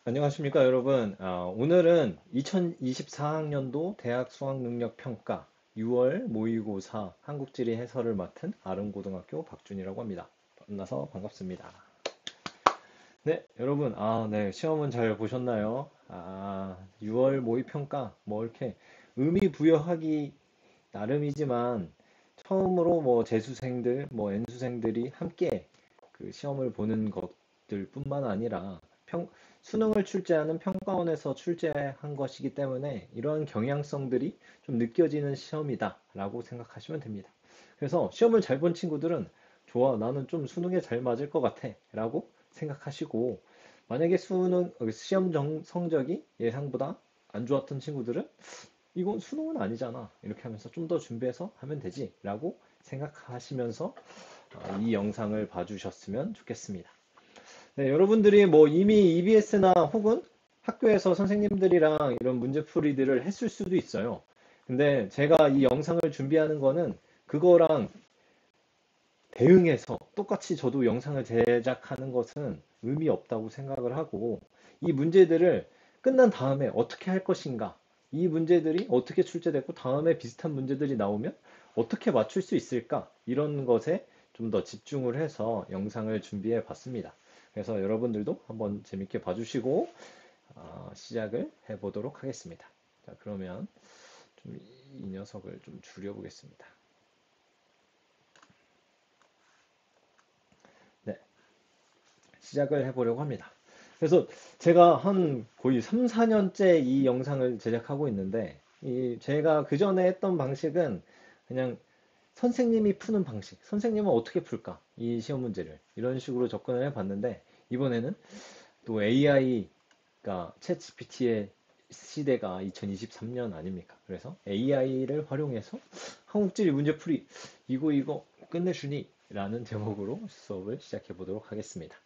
안녕하십니까, 여러분. 오늘은 2024학년도 대학 수학능력평가 6월 모의고사 한국지리 해설을 맡은 아름고등학교 박준이라고 합니다. 만나서 반갑습니다. 네, 여러분. 네, 시험은 잘 보셨나요? 6월 모의평가, 뭐 이렇게 의미 부여하기 나름이지만 처음으로 뭐 재수생들, 뭐 N수생들이 함께 그 시험을 보는 것들뿐만 아니라 수능을 출제하는 평가원에서 출제한 것이기 때문에 이러한 경향성들이 좀 느껴지는 시험이다라고 생각하시면 됩니다. 그래서 시험을 잘 본 친구들은 좋아, 나는 좀 수능에 잘 맞을 것 같아라고 생각하시고 만약에 시험 성적이 예상보다 안 좋았던 친구들은 이건 수능은 아니잖아. 이렇게 하면서 좀 더 준비해서 하면 되지. 라고 생각하시면서 이 영상을 봐주셨으면 좋겠습니다. 네, 여러분들이 뭐 이미 EBS나 혹은 학교에서 선생님들이랑 이런 문제풀이들을 했을 수도 있어요. 근데 제가 이 영상을 준비하는 거는 그거랑 대응해서 똑같이 저도 영상을 제작하는 것은 의미 없다고 생각을 하고 이 문제들을 끝난 다음에 어떻게 할 것인가 이 문제들이 어떻게 출제됐고 다음에 비슷한 문제들이 나오면 어떻게 맞출 수 있을까 이런 것에 좀 더 집중을 해서 영상을 준비해 봤습니다. 그래서 여러분들도 한번 재밌게 봐주시고 시작을 해보도록 하겠습니다. 자, 그러면 좀 이 녀석을 좀 줄여보겠습니다. 네, 시작을 해보려고 합니다. 그래서 제가 한 거의 3, 4년째 이 영상을 제작하고 있는데, 제가 그 전에 했던 방식은 그냥 선생님이 푸는 방식, 선생님은 어떻게 풀까? 이 시험 문제를. 이런 식으로 접근을 해봤는데, 이번에는 또 AI가 챗 GPT의 시대가 2023년 아닙니까? 그래서 AI를 활용해서 한국지리 문제풀이 이거 끝내주니? 라는 제목으로 수업을 시작해 보도록 하겠습니다.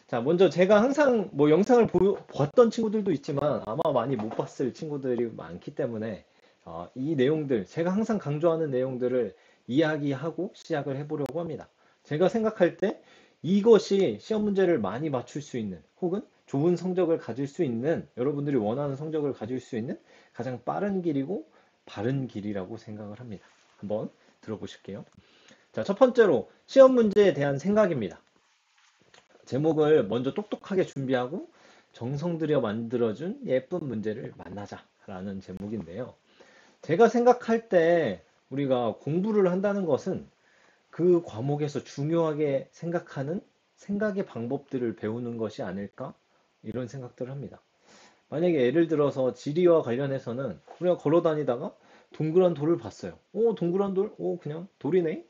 자, 먼저 제가 항상 뭐 영상을 봤던 친구들도 있지만 아마 많이 못 봤을 친구들이 많기 때문에 이 내용들, 제가 항상 강조하는 내용들을 이야기하고 시작을 해보려고 합니다. 제가 생각할 때 이것이 시험 문제를 많이 맞출 수 있는 혹은 좋은 성적을 가질 수 있는 여러분들이 원하는 성적을 가질 수 있는 가장 빠른 길이고 바른 길이라고 생각을 합니다. 한번 들어보실게요. 자, 첫 번째로 시험 문제에 대한 생각입니다. 제목을 먼저 똑똑하게 준비하고 정성 들여 만들어준 예쁜 문제를 만나자라는 제목인데요. 제가 생각할 때 우리가 공부를 한다는 것은 그 과목에서 중요하게 생각하는 생각의 방법들을 배우는 것이 아닐까? 이런 생각들을 합니다. 만약에 예를 들어서 지리와 관련해서는 우리가 걸어 다니다가 동그란 돌을 봤어요. 오, 동그란 돌? 오, 그냥 돌이네?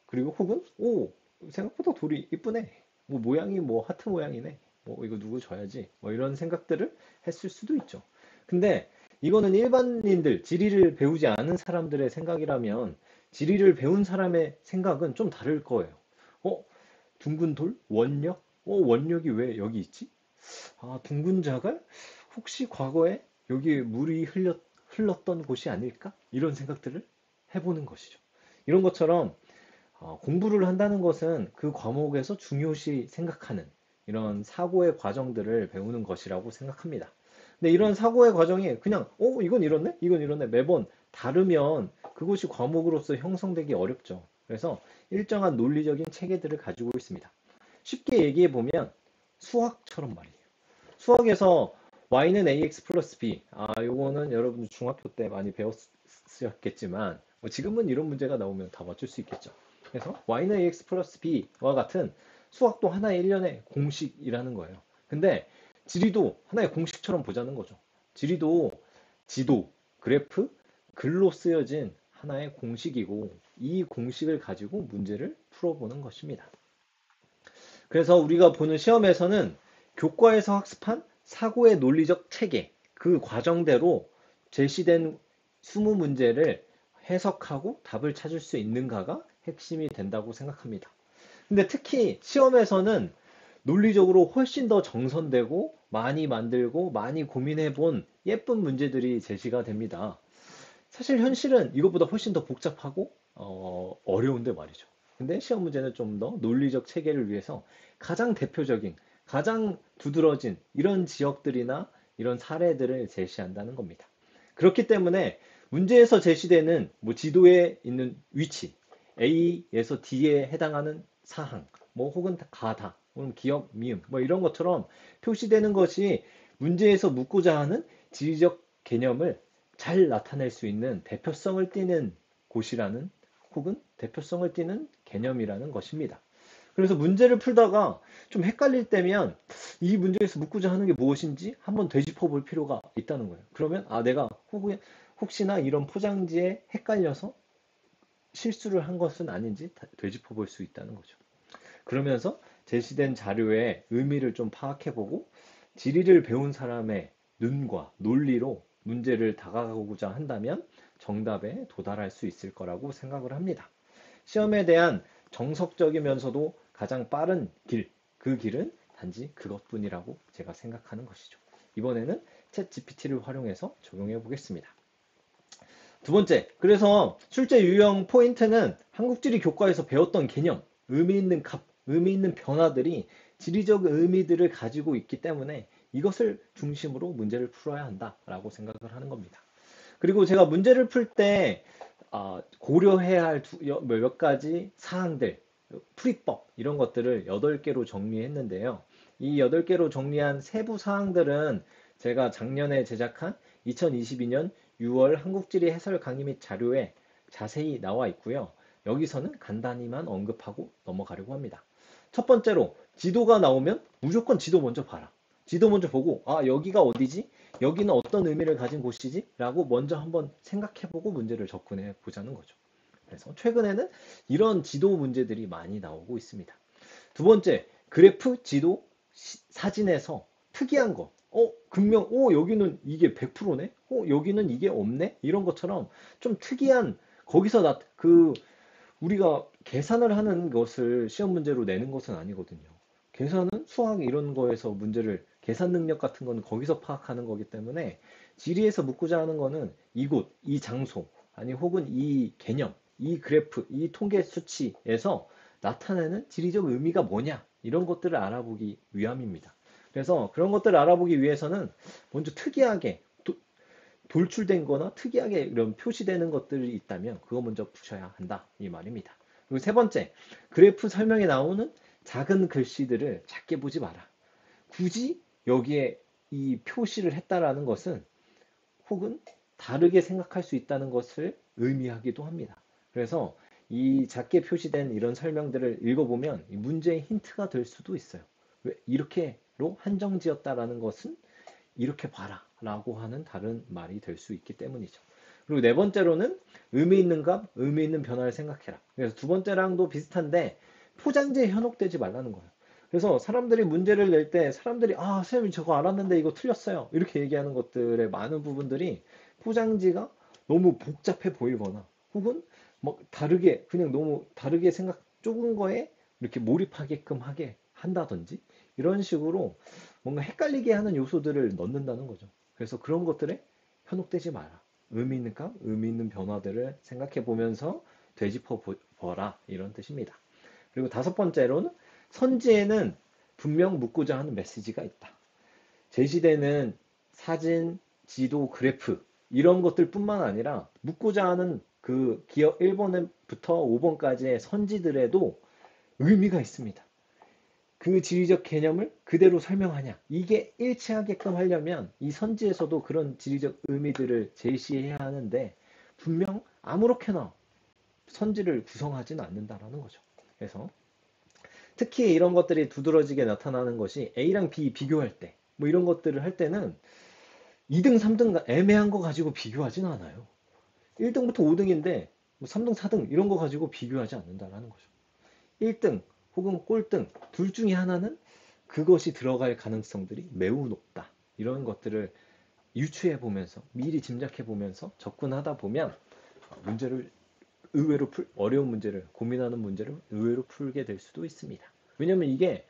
그리고 혹은 오 생각보다 돌이 이쁘네 뭐 모양이 뭐 하트 모양이네 뭐 이거 누구 줘야지 뭐 이런 생각들을 했을 수도 있죠. 근데 이거는 일반인들 지리를 배우지 않은 사람들의 생각이라면 지리를 배운 사람의 생각은 좀 다를 거예요. 어 둥근 돌 원력 원력이 왜 여기 있지? 둥근 자갈 혹시 과거에 여기 물이 흘렀던 곳이 아닐까 이런 생각들을 해보는 것이죠. 이런 것처럼 공부를 한다는 것은 그 과목에서 중요시 생각하는 이런 사고의 과정들을 배우는 것이라고 생각합니다. 근데 이런 사고의 과정이 그냥, 이건 이렇네? 이건 이렇네. 매번 다르면 그것이 과목으로서 형성되기 어렵죠. 그래서 일정한 논리적인 체계들을 가지고 있습니다. 쉽게 얘기해 보면 수학처럼 말이에요. 수학에서 y는 ax 플러스 b. 요거는 여러분 중학교 때 많이 배웠었겠지만, 뭐 지금은 이런 문제가 나오면 다 맞출 수 있겠죠. 그래서 y는 ax 플러스 b와 같은 수학도 하나의 일련의 공식이라는 거예요. 근데 지리도 하나의 공식처럼 보자는 거죠. 지리도 지도, 그래프, 글로 쓰여진 하나의 공식이고 이 공식을 가지고 문제를 풀어보는 것입니다. 그래서 우리가 보는 시험에서는 교과에서 학습한 사고의 논리적 체계, 그 과정대로 제시된 20문제를 해석하고 답을 찾을 수 있는가가 핵심이 된다고 생각합니다. 근데 특히 시험에서는 논리적으로 훨씬 더 정선되고 많이 만들고 많이 고민해 본 예쁜 문제들이 제시가 됩니다. 사실 현실은 이것보다 훨씬 더 복잡하고 어려운데 말이죠. 근데 시험 문제는 좀 더 논리적 체계를 위해서 가장 대표적인 가장 두드러진 이런 지역들이나 이런 사례들을 제시한다는 겁니다. 그렇기 때문에 문제에서 제시되는 뭐 지도에 있는 위치, A에서 D에 해당하는 사항, 뭐 혹은 가다, 혹은 기역, 미음, 뭐 이런 것처럼 표시되는 것이 문제에서 묻고자 하는 지리적 개념을 잘 나타낼 수 있는 대표성을 띠는 곳이라는 혹은 대표성을 띠는 개념이라는 것입니다. 그래서 문제를 풀다가 좀 헷갈릴 때면 이 문제에서 묻고자 하는 게 무엇인지 한번 되짚어 볼 필요가 있다는 거예요. 그러면 내가 혹시나 이런 포장지에 헷갈려서 실수를 한 것은 아닌지 되짚어 볼 수 있다는 거죠. 그러면서 제시된 자료의 의미를 좀 파악해 보고 지리를 배운 사람의 눈과 논리로 문제를 다가가고자 한다면 정답에 도달할 수 있을 거라고 생각을 합니다. 시험에 대한 정석적이면서도 가장 빠른 길, 그 길은 단지 그것뿐이라고 제가 생각하는 것이죠. 이번에는 챗 GPT를 활용해서 적용해 보겠습니다. 두 번째, 그래서 출제 유형 포인트는 한국지리 교과에서 배웠던 개념, 의미 있는 값, 의미 있는 변화들이 지리적 의미들을 가지고 있기 때문에 이것을 중심으로 문제를 풀어야 한다라고 생각을 하는 겁니다. 그리고 제가 문제를 풀 때 고려해야 할 몇 가지 사항들, 풀이법 이런 것들을 8개로 정리했는데요. 이 8개로 정리한 세부 사항들은 제가 작년에 제작한 2022년 6월 한국지리 해설 강의 및 자료에 자세히 나와 있고요. 여기서는 간단히만 언급하고 넘어가려고 합니다. 첫 번째로 지도가 나오면 무조건 지도 먼저 봐라. 지도 먼저 보고 여기가 어디지? 여기는 어떤 의미를 가진 곳이지? 라고 먼저 한번 생각해보고 문제를 접근해 보자는 거죠. 그래서 최근에는 이런 지도 문제들이 많이 나오고 있습니다. 두 번째, 그래프, 지도, 사진에서 특이한 거. 금명, 여기는 이게 100%네? 여기는 이게 없네? 이런 것처럼 좀 특이한, 거기서 우리가 계산을 하는 것을 시험 문제로 내는 것은 아니거든요. 계산은 수학 이런 거에서 문제를, 계산 능력 같은 건 거기서 파악하는 거기 때문에 지리에서 묻고자 하는 거는 이곳, 이 장소, 아니 혹은 이 개념, 이 그래프, 이 통계 수치에서 나타내는 지리적 의미가 뭐냐, 이런 것들을 알아보기 위함입니다. 그래서 그런 것들을 알아보기 위해서는 먼저 특이하게 돌출된 거나 특이하게 이런 표시되는 것들이 있다면 그거 먼저 푸셔야 한다, 이 말입니다. 그리고 세 번째, 그래프 설명에 나오는 작은 글씨들을 작게 보지 마라. 굳이 여기에 이 표시를 했다라는 것은 혹은 다르게 생각할 수 있다는 것을 의미하기도 합니다. 그래서 이 작게 표시된 이런 설명들을 읽어보면 문제의 힌트가 될 수도 있어요. 왜 이렇게로 한정지었다라는 것은 이렇게 봐라 라고 하는 다른 말이 될 수 있기 때문이죠. 그리고 네 번째로는 의미 있는 값, 의미 있는 변화를 생각해라. 그래서 두 번째랑도 비슷한데 포장지에 현혹되지 말라는 거예요. 그래서 사람들이 문제를 낼 때 사람들이 선생님 저거 알았는데 이거 틀렸어요. 이렇게 얘기하는 것들의 많은 부분들이 포장지가 너무 복잡해 보이거나 혹은 뭐 다르게 그냥 너무 다르게 좁은 거에 이렇게 몰입하게끔 하게 한다든지 이런 식으로 뭔가 헷갈리게 하는 요소들을 넣는다는 거죠. 그래서 그런 것들에 현혹되지 마라. 의미 있는 값, 의미 있는 변화들을 생각해 보면서 되짚어 보라. 이런 뜻입니다. 그리고 다섯 번째로는 선지에는 분명 묻고자 하는 메시지가 있다. 제시되는 사진, 지도, 그래프 이런 것들뿐만 아니라 묻고자 하는 그 기억 1번부터 5번까지의 선지들에도 의미가 있습니다. 그 지리적 개념을 그대로 설명하냐. 이게 일치하게끔 하려면 이 선지에서도 그런 지리적 의미들을 제시해야 하는데 분명 아무렇게나 선지를 구성하지는 않는다라는 거죠. 그래서 특히 이런 것들이 두드러지게 나타나는 것이 A랑 B 비교할 때, 뭐 이런 것들을 할 때는 2등, 3등 애매한 거 가지고 비교하진 않아요. 1등부터 5등인데 3등, 4등 이런 거 가지고 비교하지 않는다라는 거죠. 1등 혹은 꼴등 둘 중에 하나는 그것이 들어갈 가능성들이 매우 높다. 이런 것들을 유추해 보면서 미리 짐작해 보면서 접근하다 보면 문제를 어려운 문제를 고민하는 문제를 의외로 풀게 될 수도 있습니다. 왜냐면 이게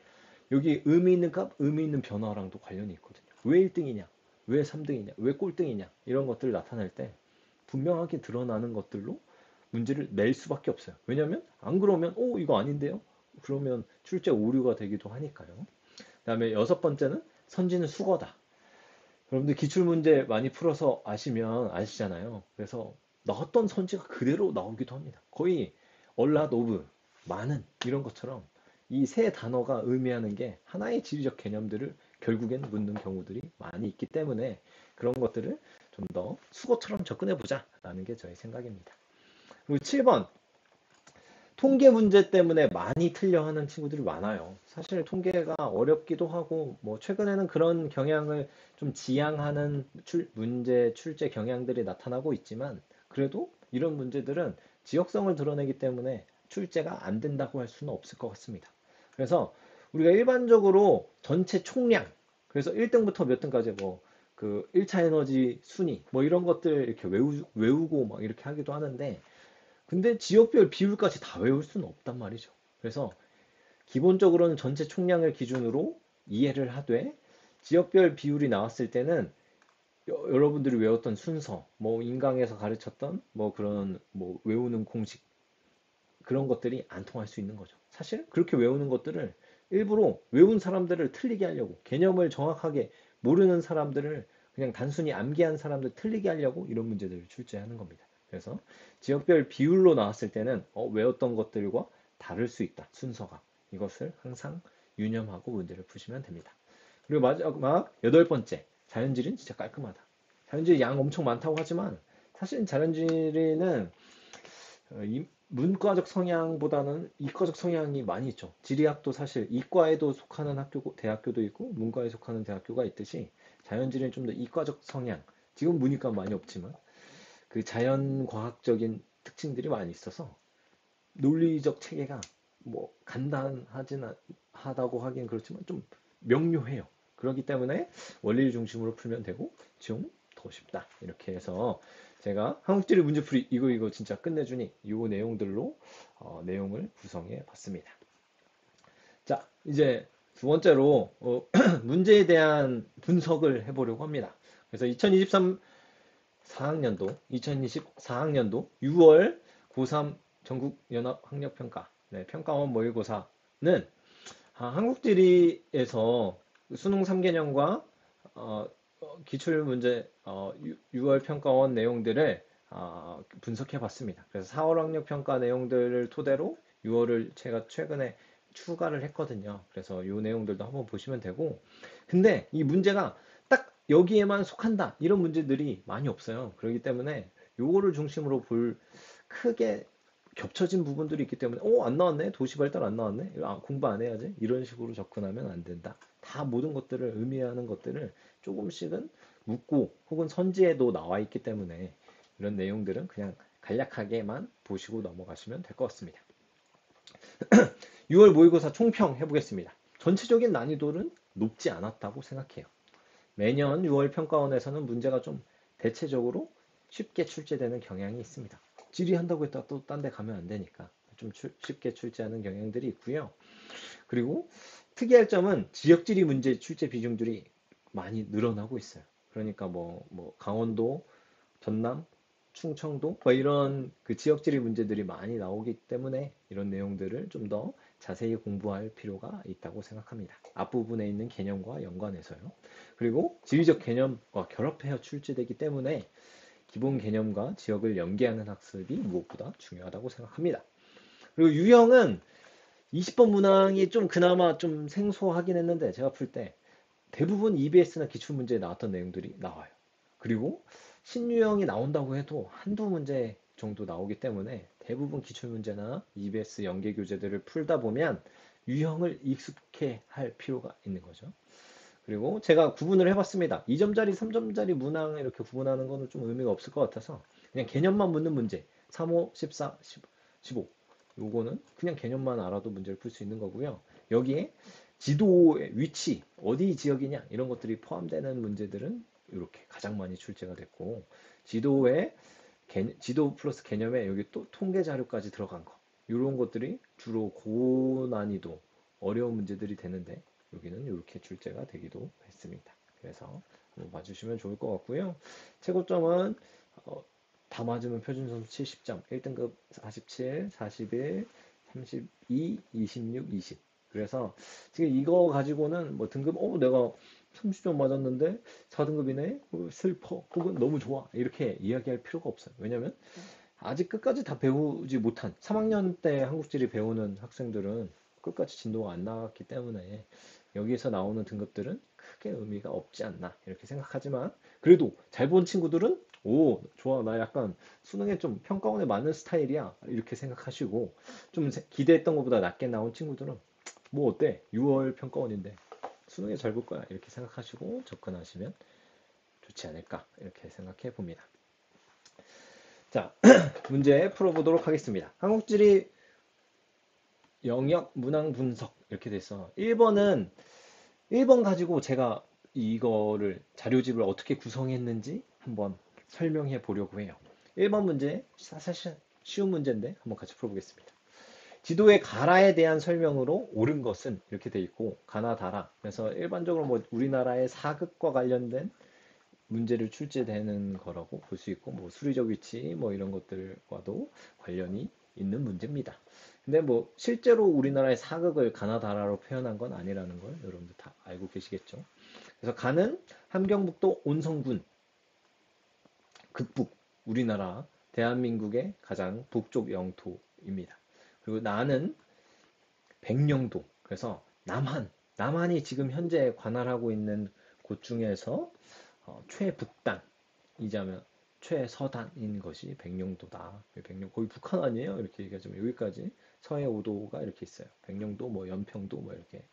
여기 의미 있는 값, 의미 있는 변화랑도 관련이 있거든요. 왜 1등이냐? 왜 3등이냐? 왜 꼴등이냐? 이런 것들을 나타낼 때 분명하게 드러나는 것들로 문제를 낼 수밖에 없어요. 왜냐면 안 그러면 이거 아닌데요? 그러면 출제 오류가 되기도 하니까요. 그다음에 여섯 번째는 선지는 수거다. 여러분들 기출문제 많이 풀어서 아시면 아시잖아요. 그래서 나왔던 선지가 그대로 나오기도 합니다. 거의 얼랏 오브, 많은 이런 것처럼 이 세 단어가 의미하는 게 하나의 지리적 개념들을 결국엔 묻는 경우들이 많이 있기 때문에 그런 것들을 좀 더 수거처럼 접근해 보자라는 게 저의 생각입니다. 그리고 7번 통계 문제 때문에 많이 틀려 하는 친구들이 많아요. 사실 통계가 어렵기도 하고, 뭐, 최근에는 그런 경향을 좀 지향하는 문제 출제 경향들이 나타나고 있지만, 그래도 이런 문제들은 지역성을 드러내기 때문에 출제가 안 된다고 할 수는 없을 것 같습니다. 그래서 우리가 일반적으로 전체 총량, 그래서 1등부터 몇 등까지 뭐, 그 1차 에너지 순위, 뭐 이런 것들 이렇게 외우고 막 이렇게 하기도 하는데, 근데 지역별 비율까지 다 외울 수는 없단 말이죠. 그래서 기본적으로는 전체 총량을 기준으로 이해를 하되 지역별 비율이 나왔을 때는 여러분들이 외웠던 순서, 뭐 인강에서 가르쳤던 뭐 그런 뭐 외우는 공식 그런 것들이 안 통할 수 있는 거죠. 사실 그렇게 외우는 것들을 일부러 외운 사람들을 틀리게 하려고 개념을 정확하게 모르는 사람들을 그냥 단순히 암기한 사람들 틀리게 하려고 이런 문제들을 출제하는 겁니다. 그래서 지역별 비율로 나왔을 때는 외웠던 것들과 다를 수 있다. 순서가. 이것을 항상 유념하고 문제를 푸시면 됩니다. 그리고 마지막 여덟 번째, 자연지리는 진짜 깔끔하다. 자연지리 양 엄청 많다고 하지만 사실 자연지리는 문과적 성향보다는 이과적 성향이 많이 있죠. 지리학도 사실 이과에도 속하는 학교, 대학교도 있고 문과에 속하는 대학교가 있듯이 자연지리는 좀 더 이과적 성향, 지금 문이과 많이 없지만 그 자연과학적인 특징들이 많이 있어서 논리적 체계가 뭐 간단하진 하다고 하긴 그렇지만 좀 명료해요. 그렇기 때문에 원리를 중심으로 풀면 되고 좀 더 쉽다. 이렇게 해서 제가 한국지리 문제풀이 이거 진짜 끝내주니 이 내용들로 내용을 구성해 봤습니다. 자, 이제 두 번째로 문제에 대한 분석을 해보려고 합니다. 그래서 2023 4학년도, 2024학년도 6월 고3 전국연합학력평가, 네, 평가원 모의고사는 한국지리에서 수능 3개년과 기출문제 6월 평가원 내용들을 분석해 봤습니다. 그래서 4월 학력평가 내용들을 토대로 6월을 제가 최근에 추가를 했거든요. 그래서 이 내용들도 한번 보시면 되고, 근데 이 문제가 딱 여기에만 속한다 이런 문제들이 많이 없어요. 그렇기 때문에 요거를 중심으로 볼 크게 겹쳐진 부분들이 있기 때문에 안 나왔네, 도시발달 안 나왔네, 공부 안 해야지, 이런 식으로 접근하면 안 된다. 다 모든 것들을 의미하는 것들을 조금씩은 묻고 혹은 선지에도 나와 있기 때문에 이런 내용들은 그냥 간략하게만 보시고 넘어가시면 될 것 같습니다. 6월 모의고사 총평 해보겠습니다. 전체적인 난이도는 높지 않았다고 생각해요. 매년 6월 평가원에서는 문제가 좀 대체적으로 쉽게 출제되는 경향이 있습니다. 질의한다고 했다가 또 딴 데 가면 안 되니까 좀 쉽게 출제하는 경향들이 있고요. 그리고 특이할 점은 지역지리 문제 출제 비중들이 많이 늘어나고 있어요. 그러니까 뭐 강원도, 전남, 충청도 뭐 이런 그 지역지리 문제들이 많이 나오기 때문에 이런 내용들을 좀 더 자세히 공부할 필요가 있다고 생각합니다. 앞부분에 있는 개념과 연관해서요. 그리고 지리적 개념과 결합해서 출제되기 때문에 기본 개념과 지역을 연계하는 학습이 무엇보다 중요하다고 생각합니다. 그리고 유형은 20번 문항이 좀 그나마 좀 생소하긴 했는데 제가 풀 때 대부분 EBS나 기출문제에 나왔던 내용들이 나와요. 그리고 신유형이 나온다고 해도 한두 문제 정도 나오기 때문에 대부분 기출문제나 EBS 연계 교재들을 풀다 보면 유형을 익숙해 할 필요가 있는 거죠. 그리고 제가 구분을 해봤습니다. 2점짜리, 3점짜리 문항을 이렇게 구분하는 거는 좀 의미가 없을 것 같아서 그냥 개념만 묻는 문제 3, 5, 14, 15 요거는 그냥 개념만 알아도 문제를 풀 수 있는 거고요. 여기에 지도의 위치, 어디 지역이냐 이런 것들이 포함되는 문제들은 이렇게 가장 많이 출제가 됐고 지도에 지도 플러스 개념에 여기 또 통계 자료까지 들어간 거 이런 것들이 주로 고난이도 어려운 문제들이 되는데 여기는 이렇게 출제가 되기도 했습니다. 그래서 한번 봐주시면 좋을 것 같고요. 최고점은 다 맞으면 표준점수 70점, 1등급 47, 41, 32, 26, 20. 그래서 지금 이거 가지고는 뭐 등급, 내가 30점 맞았는데 4등급이네? 슬퍼. 혹은 너무 좋아. 이렇게 이야기할 필요가 없어요. 왜냐면 아직 끝까지 다 배우지 못한 3학년 때 한국지리 배우는 학생들은 끝까지 진도가 안 나갔기 때문에 여기에서 나오는 등급들은 크게 의미가 없지 않나 이렇게 생각하지만 그래도 잘 본 친구들은 오, 좋아. 나 약간 수능에 좀 평가원에 맞는 스타일이야. 이렇게 생각하시고 좀 기대했던 것보다 낮게 나온 친구들은 뭐 어때? 6월 평가원인데 수능에 잘 볼 거야. 이렇게 생각하시고 접근하시면 좋지 않을까 이렇게 생각해 봅니다. 자, 문제 풀어보도록 하겠습니다. 한국지리 영역 문항 분석 이렇게 돼서 1번 가지고 제가 이거를 자료집을 어떻게 구성했는지 한번 설명해 보려고 해요. 1번 문제 사실 쉬운 문제인데 한번 같이 풀어보겠습니다. 지도의 가라에 대한 설명으로 옳은 것은 이렇게 돼 있고 가나 다라. 그래서 일반적으로 뭐 우리나라의 사극과 관련된 문제를 출제되는 거라고 볼 수 있고 뭐 수리적 위치 뭐 이런 것들과도 관련이 있는 문제입니다. 근데 뭐 실제로 우리나라의 사극을 가나다라로 표현한 건 아니라는 걸 여러분들 다 알고 계시겠죠. 그래서 가는 함경북도 온성군 극북 우리나라 대한민국의 가장 북쪽 영토입니다. 그리고 나는 백령도 그래서 남한이 지금 현재 관할하고 있는 곳 중에서 최북단이자면 최서단인 것이 백령도다. 백령 거의 북한 아니에요? 이렇게 얘기하자면 여기까지 서해 5도가 이렇게 있어요. 백령도 뭐 연평도 뭐 이렇게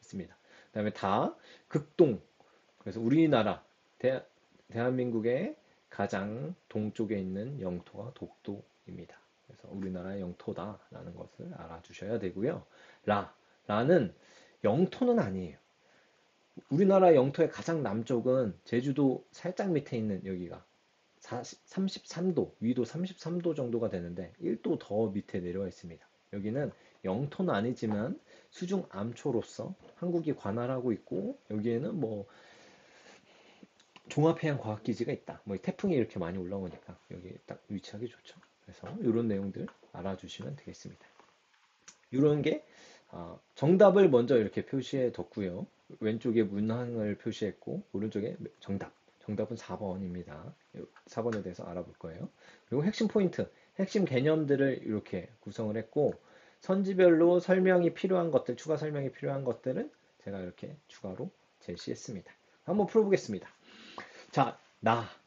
있습니다. 그다음에 다 극동 그래서 우리나라 대한민국의 가장 동쪽에 있는 영토가 독도입니다. 그래서 우리나라의 영토다라는 것을 알아주셔야 되고요. 라는 영토는 아니에요. 우리나라 영토의 가장 남쪽은 제주도 살짝 밑에 있는 여기가 33도, 위도 33도 정도가 되는데 1도 더 밑에 내려와 있습니다. 여기는 영토는 아니지만 수중 암초로서 한국이 관할하고 있고 여기에는 뭐 종합해양과학기지가 있다. 뭐 태풍이 이렇게 많이 올라오니까 여기 딱 위치하기 좋죠. 그래서 이런 내용들 알아주시면 되겠습니다. 이런 게 정답을 먼저 이렇게 표시해 뒀고요. 왼쪽에 문항을 표시했고 오른쪽에 정답. 정답은 4번입니다. 4번에 대해서 알아볼 거예요. 그리고 핵심 포인트, 핵심 개념들을 이렇게 구성을 했고 선지별로 설명이 필요한 것들, 추가 설명이 필요한 것들은 제가 이렇게 추가로 제시했습니다. 한번 풀어보겠습니다. 자,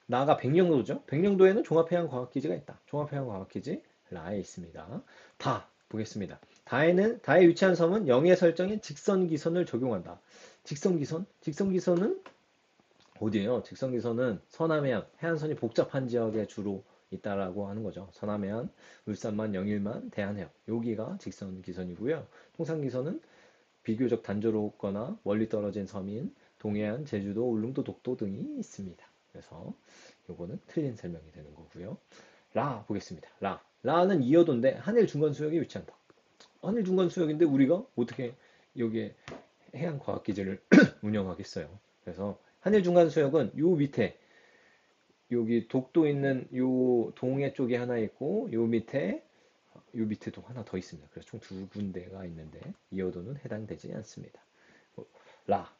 나가 백령도죠. 백령도에는 종합해양과학기지가 있다. 종합해양과학기지 라에 있습니다. 다 보겠습니다. 다에 위치한 섬은 영해 설정에 직선기선을 적용한다. 직선기선은 어디예요? 직선기선은 서남해안, 해안선이 복잡한 지역에 주로 있다라고 하는 거죠. 서남해안, 울산만, 영일만, 대한해협. 여기가 직선기선이고요. 통상기선은 비교적 단조롭거나 멀리 떨어진 섬인 동해안, 제주도, 울릉도, 독도 등이 있습니다. 그래서 요거는 틀린 설명이 되는 거고요. 보겠습니다. 라는 이어도인데 한일 중간 수역에 위치한다. 한일 중간 수역인데 우리가 어떻게 여기에 해양과학기지를 운영하겠어요. 그래서 한일 중간 수역은 요 밑에 여기 독도 있는 요 동해 쪽에 하나 있고 요 밑에도 하나 더 있습니다. 그래서 총 두 군데가 있는데 이어도는 해당되지 않습니다. 라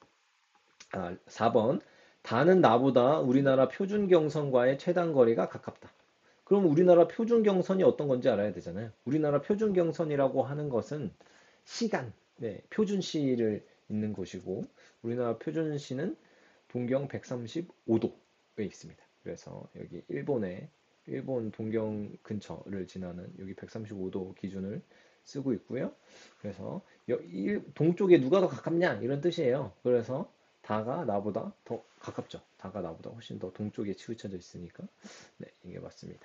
4번 다는 나보다 우리나라 표준 경선과의 최단 거리가 가깝다. 그럼 우리나라 표준 경선이 어떤 건지 알아야 되잖아요. 우리나라 표준 경선이라고 하는 것은 시간, 표준시를 있는 곳이고 우리나라 표준시는 동경 135도에 있습니다. 그래서 여기 일본 동경 근처를 지나는 여기 135도 기준을 쓰고 있고요. 그래서 동쪽에 누가 더 가깝냐 이런 뜻이에요. 그래서 다가 나보다 더 가깝죠. 다가 나보다 훨씬 더 동쪽에 치우쳐져 있으니까 네, 이게 맞습니다.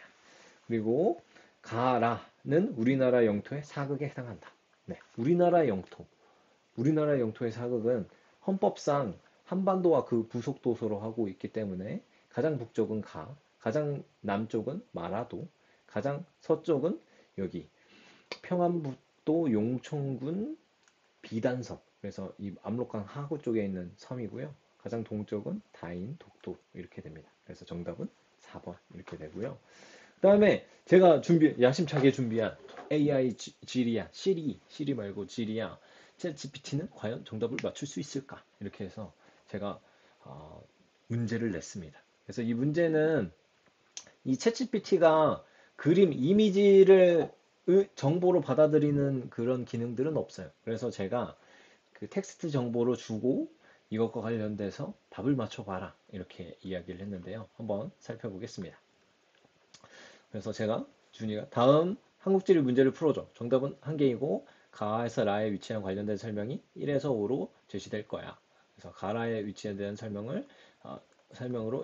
그리고 가라는 우리나라 영토의 사극에 해당한다. 네, 우리나라 영토의 사극은 헌법상 한반도와 그 부속 도서로 하고 있기 때문에 가장 북쪽은 가장 남쪽은 마라도, 가장 서쪽은 여기 평안북도 용천군 비단섬. 그래서 이 압록강 하구 쪽에 있는 섬이고요. 가장 동쪽은 다인, 독도 이렇게 됩니다. 그래서 정답은 4번 이렇게 되고요. 그 다음에 제가 야심차게 준비한 AI 지리야, 시리 말고 지리야. 챗GPT는 과연 정답을 맞출 수 있을까? 이렇게 해서 제가 어, 문제를 냈습니다. 그래서 이 문제는 이 챗GPT가 그림, 이미지를 정보로 받아들이는 그런 기능들은 없어요. 그래서 제가 그 텍스트 정보로 주고 이것과 관련돼서 답을 맞춰봐라. 이렇게 이야기를 했는데요. 한번 살펴보겠습니다. 그래서 제가 준이가 다음 한국지리 문제를 풀어줘. 정답은 한 개이고 가에서 라의 위치랑 관련된 설명이 1에서 5로 제시될 거야. 그래서 가라의 위치에 대한 설명으로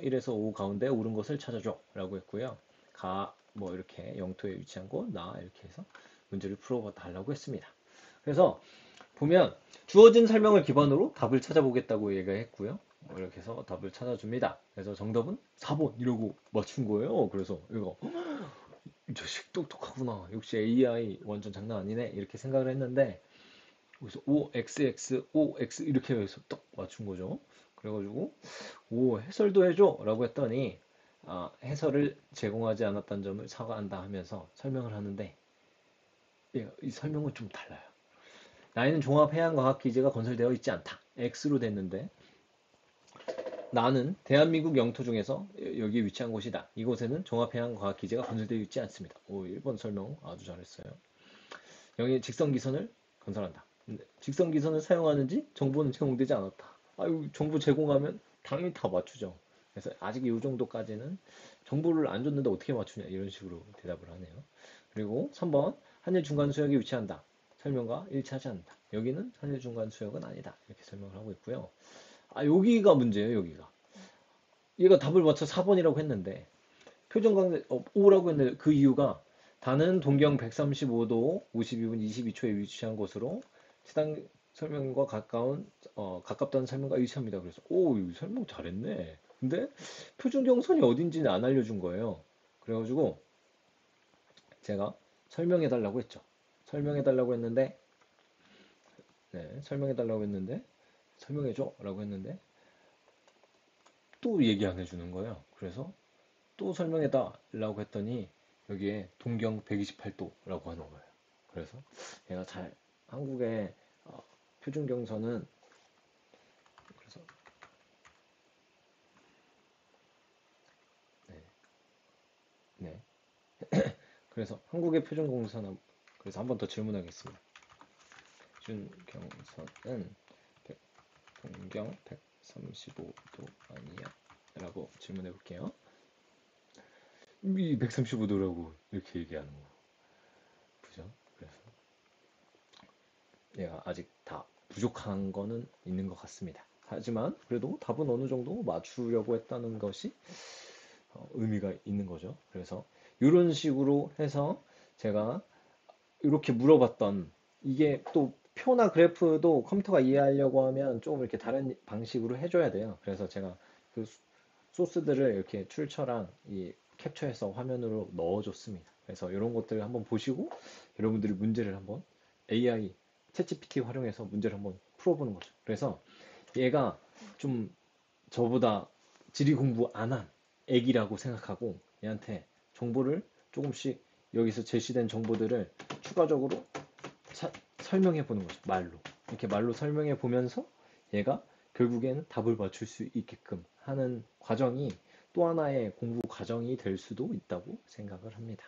1에서 5 가운데 옳은 것을 찾아줘 라고 했고요. 가 뭐 이렇게 영토에 위치한 곳, 나 이렇게 해서 문제를 풀어 달라고 했습니다. 그래서 보면 주어진 설명을 기반으로 답을 찾아보겠다고 얘기했고요. 이렇게 해서 답을 찾아줍니다. 그래서 정답은 4번 이러고 맞춘 거예요. 그래서 이거 이 자식 똑똑하구나. 역시 AI 완전 장난 아니네. 이렇게 생각을 했는데 그래서 OXX, OX 이렇게 해서 딱 맞춘 거죠. 그래가지고 오 해설도 해줘 라고 했더니 해설을 제공하지 않았다는 점을 사과한다 하면서 설명을 하는데 이 설명은 좀 달라요. 나는 종합해양과학기지가 건설되어 있지 않다. X로 됐는데 나는 대한민국 영토 중에서 여기에 위치한 곳이다. 이곳에는 종합해양과학기지가 건설되어 있지 않습니다. 오, 1번 설명 아주 잘했어요. 여기 직선기선을 건설한다. 근데 직선기선을 사용하는지 정보는 제공되지 않았다. 아유, 정보 제공하면 당연히 다 맞추죠. 그래서 아직 이 정도까지는 정보를 안 줬는데 어떻게 맞추냐 이런 식으로 대답을 하네요. 그리고 3번 한일 중간 수역에 위치한다. 설명과 일치하지 않는다. 여기는 한일 중간 수역은 아니다. 이렇게 설명을 하고 있고요. 여기가 문제예요, 여기가. 얘가 답을 맞춰 4번이라고 했는데 표정 강세 5라고 했는데 그 이유가 다는 동경 135도 52분 22초에 위치한 곳으로 해당 설명과 가깝다는 설명과 일치합니다. 그래서 이거 설명 잘했네. 근데 표준 경선이 어딘지는 안 알려준 거예요. 그래가지고 제가 설명해 달라고 했죠. 설명해 달라고 했는데 설명해 달라고 했는데 설명해 줘라고 했는데 또 얘기 안 해주는 거예요. 그래서 또 설명해달라고 했더니 여기에 동경 128도라고 하는 거예요. 그래서 얘가 잘 한국의 표준 경선은 그래서 네, 네. 그래서 한국의 표준 경선은 그래서 한 번 더 질문하겠습니다. 표준 경선은 동경 135도 아니야? 라고 질문해 볼게요. 이 135도라고 이렇게 얘기하는 거. 그죠? 그래서 얘가 아직 다 부족한 거는 있는 것 같습니다. 하지만 그래도 답은 어느 정도 맞추려고 했다는 것이 의미가 있는 거죠. 그래서 이런 식으로 해서 제가 이렇게 물어봤던 이게 또 표나 그래프도 컴퓨터가 이해하려고 하면 조금 이렇게 다른 방식으로 해줘야 돼요. 그래서 제가 그 소스들을 이렇게 출처랑 이 캡처해서 화면으로 넣어줬습니다. 그래서 이런 것들을 한번 보시고 여러분들이 문제를 한번 AI 챗GPT 활용해서 문제를 한번 풀어보는 거죠. 그래서 얘가 좀 저보다 지리 공부 안 한 애기라고 생각하고 얘한테 정보를 조금씩 여기서 제시된 정보들을 추가적으로 설명해 보는 거죠. 말로. 이렇게 말로 설명해 보면서 얘가 결국에는 답을 맞출 수 있게끔 하는 과정이 또 하나의 공부 과정이 될 수도 있다고 생각을 합니다.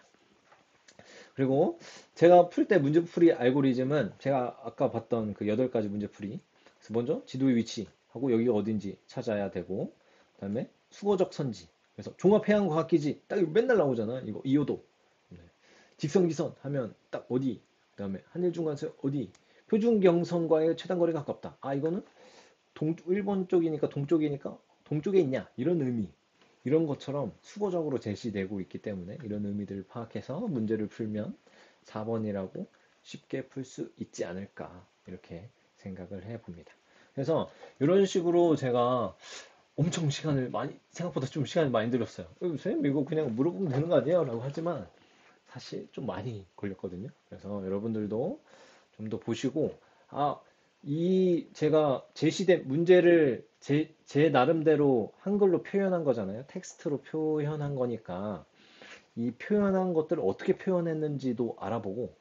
그리고 제가 풀 때 문제풀이 알고리즘은 제가 아까 봤던 그 8가지 문제풀이. 그래서 먼저 지도의 위치하고 여기가 어딘지 찾아야 되고, 그다음에 수거적 선지. 그래서 종합해양과학기지 딱 이거 맨날 나오잖아. 이거 이호도. 네. 직선기선 하면 딱 어디. 그다음에 한일중간선 어디. 표준경선과의 최단거리가 가깝다. 이거는 1번 쪽이니까 동쪽이니까 동쪽에 있냐 이런 의미 이런 것처럼 수거적으로 제시되고 있기 때문에 이런 의미들을 파악해서 문제를 풀면 4번이라고 쉽게 풀 수 있지 않을까 이렇게 생각을 해봅니다. 그래서 이런 식으로 제가 엄청 시간을 많이 생각보다 좀 시간이 많이 들었어요. 선생님 이거 그냥 물어보면 되는 거 아니에요? 라고 하지만 사실 좀 많이 걸렸거든요. 그래서 여러분들도 좀 더 보시고, 제가 제시된 문제를 제 나름대로 한글로 표현한 거잖아요. 텍스트로 표현한 거니까, 이 표현한 것들을 어떻게 표현했는지도 알아보고,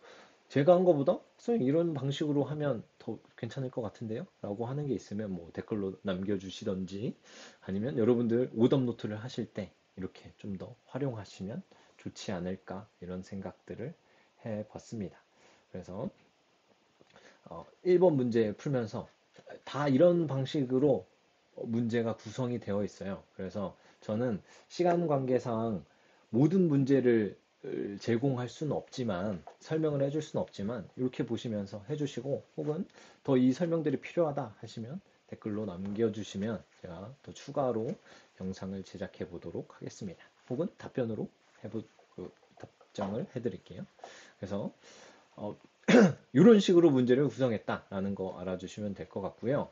제가 한 거보다, 선생님 이런 방식으로 하면 더 괜찮을 것 같은데요? 라고 하는 게 있으면 뭐 댓글로 남겨주시던지 아니면 여러분들 오답 노트를 하실 때 이렇게 좀 더 활용하시면 좋지 않을까 이런 생각들을 해봤습니다. 그래서 1번 문제 풀면서 다 이런 방식으로 문제가 구성이 되어 있어요. 그래서 저는 시간 관계상 모든 문제를 제공할 수는 없지만 설명을 해줄 수는 없지만 이렇게 보시면서 해주시고 혹은 더 이 설명들이 필요하다 하시면 댓글로 남겨주시면 제가 더 추가로 영상을 제작해 보도록 하겠습니다. 혹은 답변으로 답장을 해드릴게요. 그래서 이런 식으로 문제를 구성했다라는 거 알아주시면 될 것 같고요.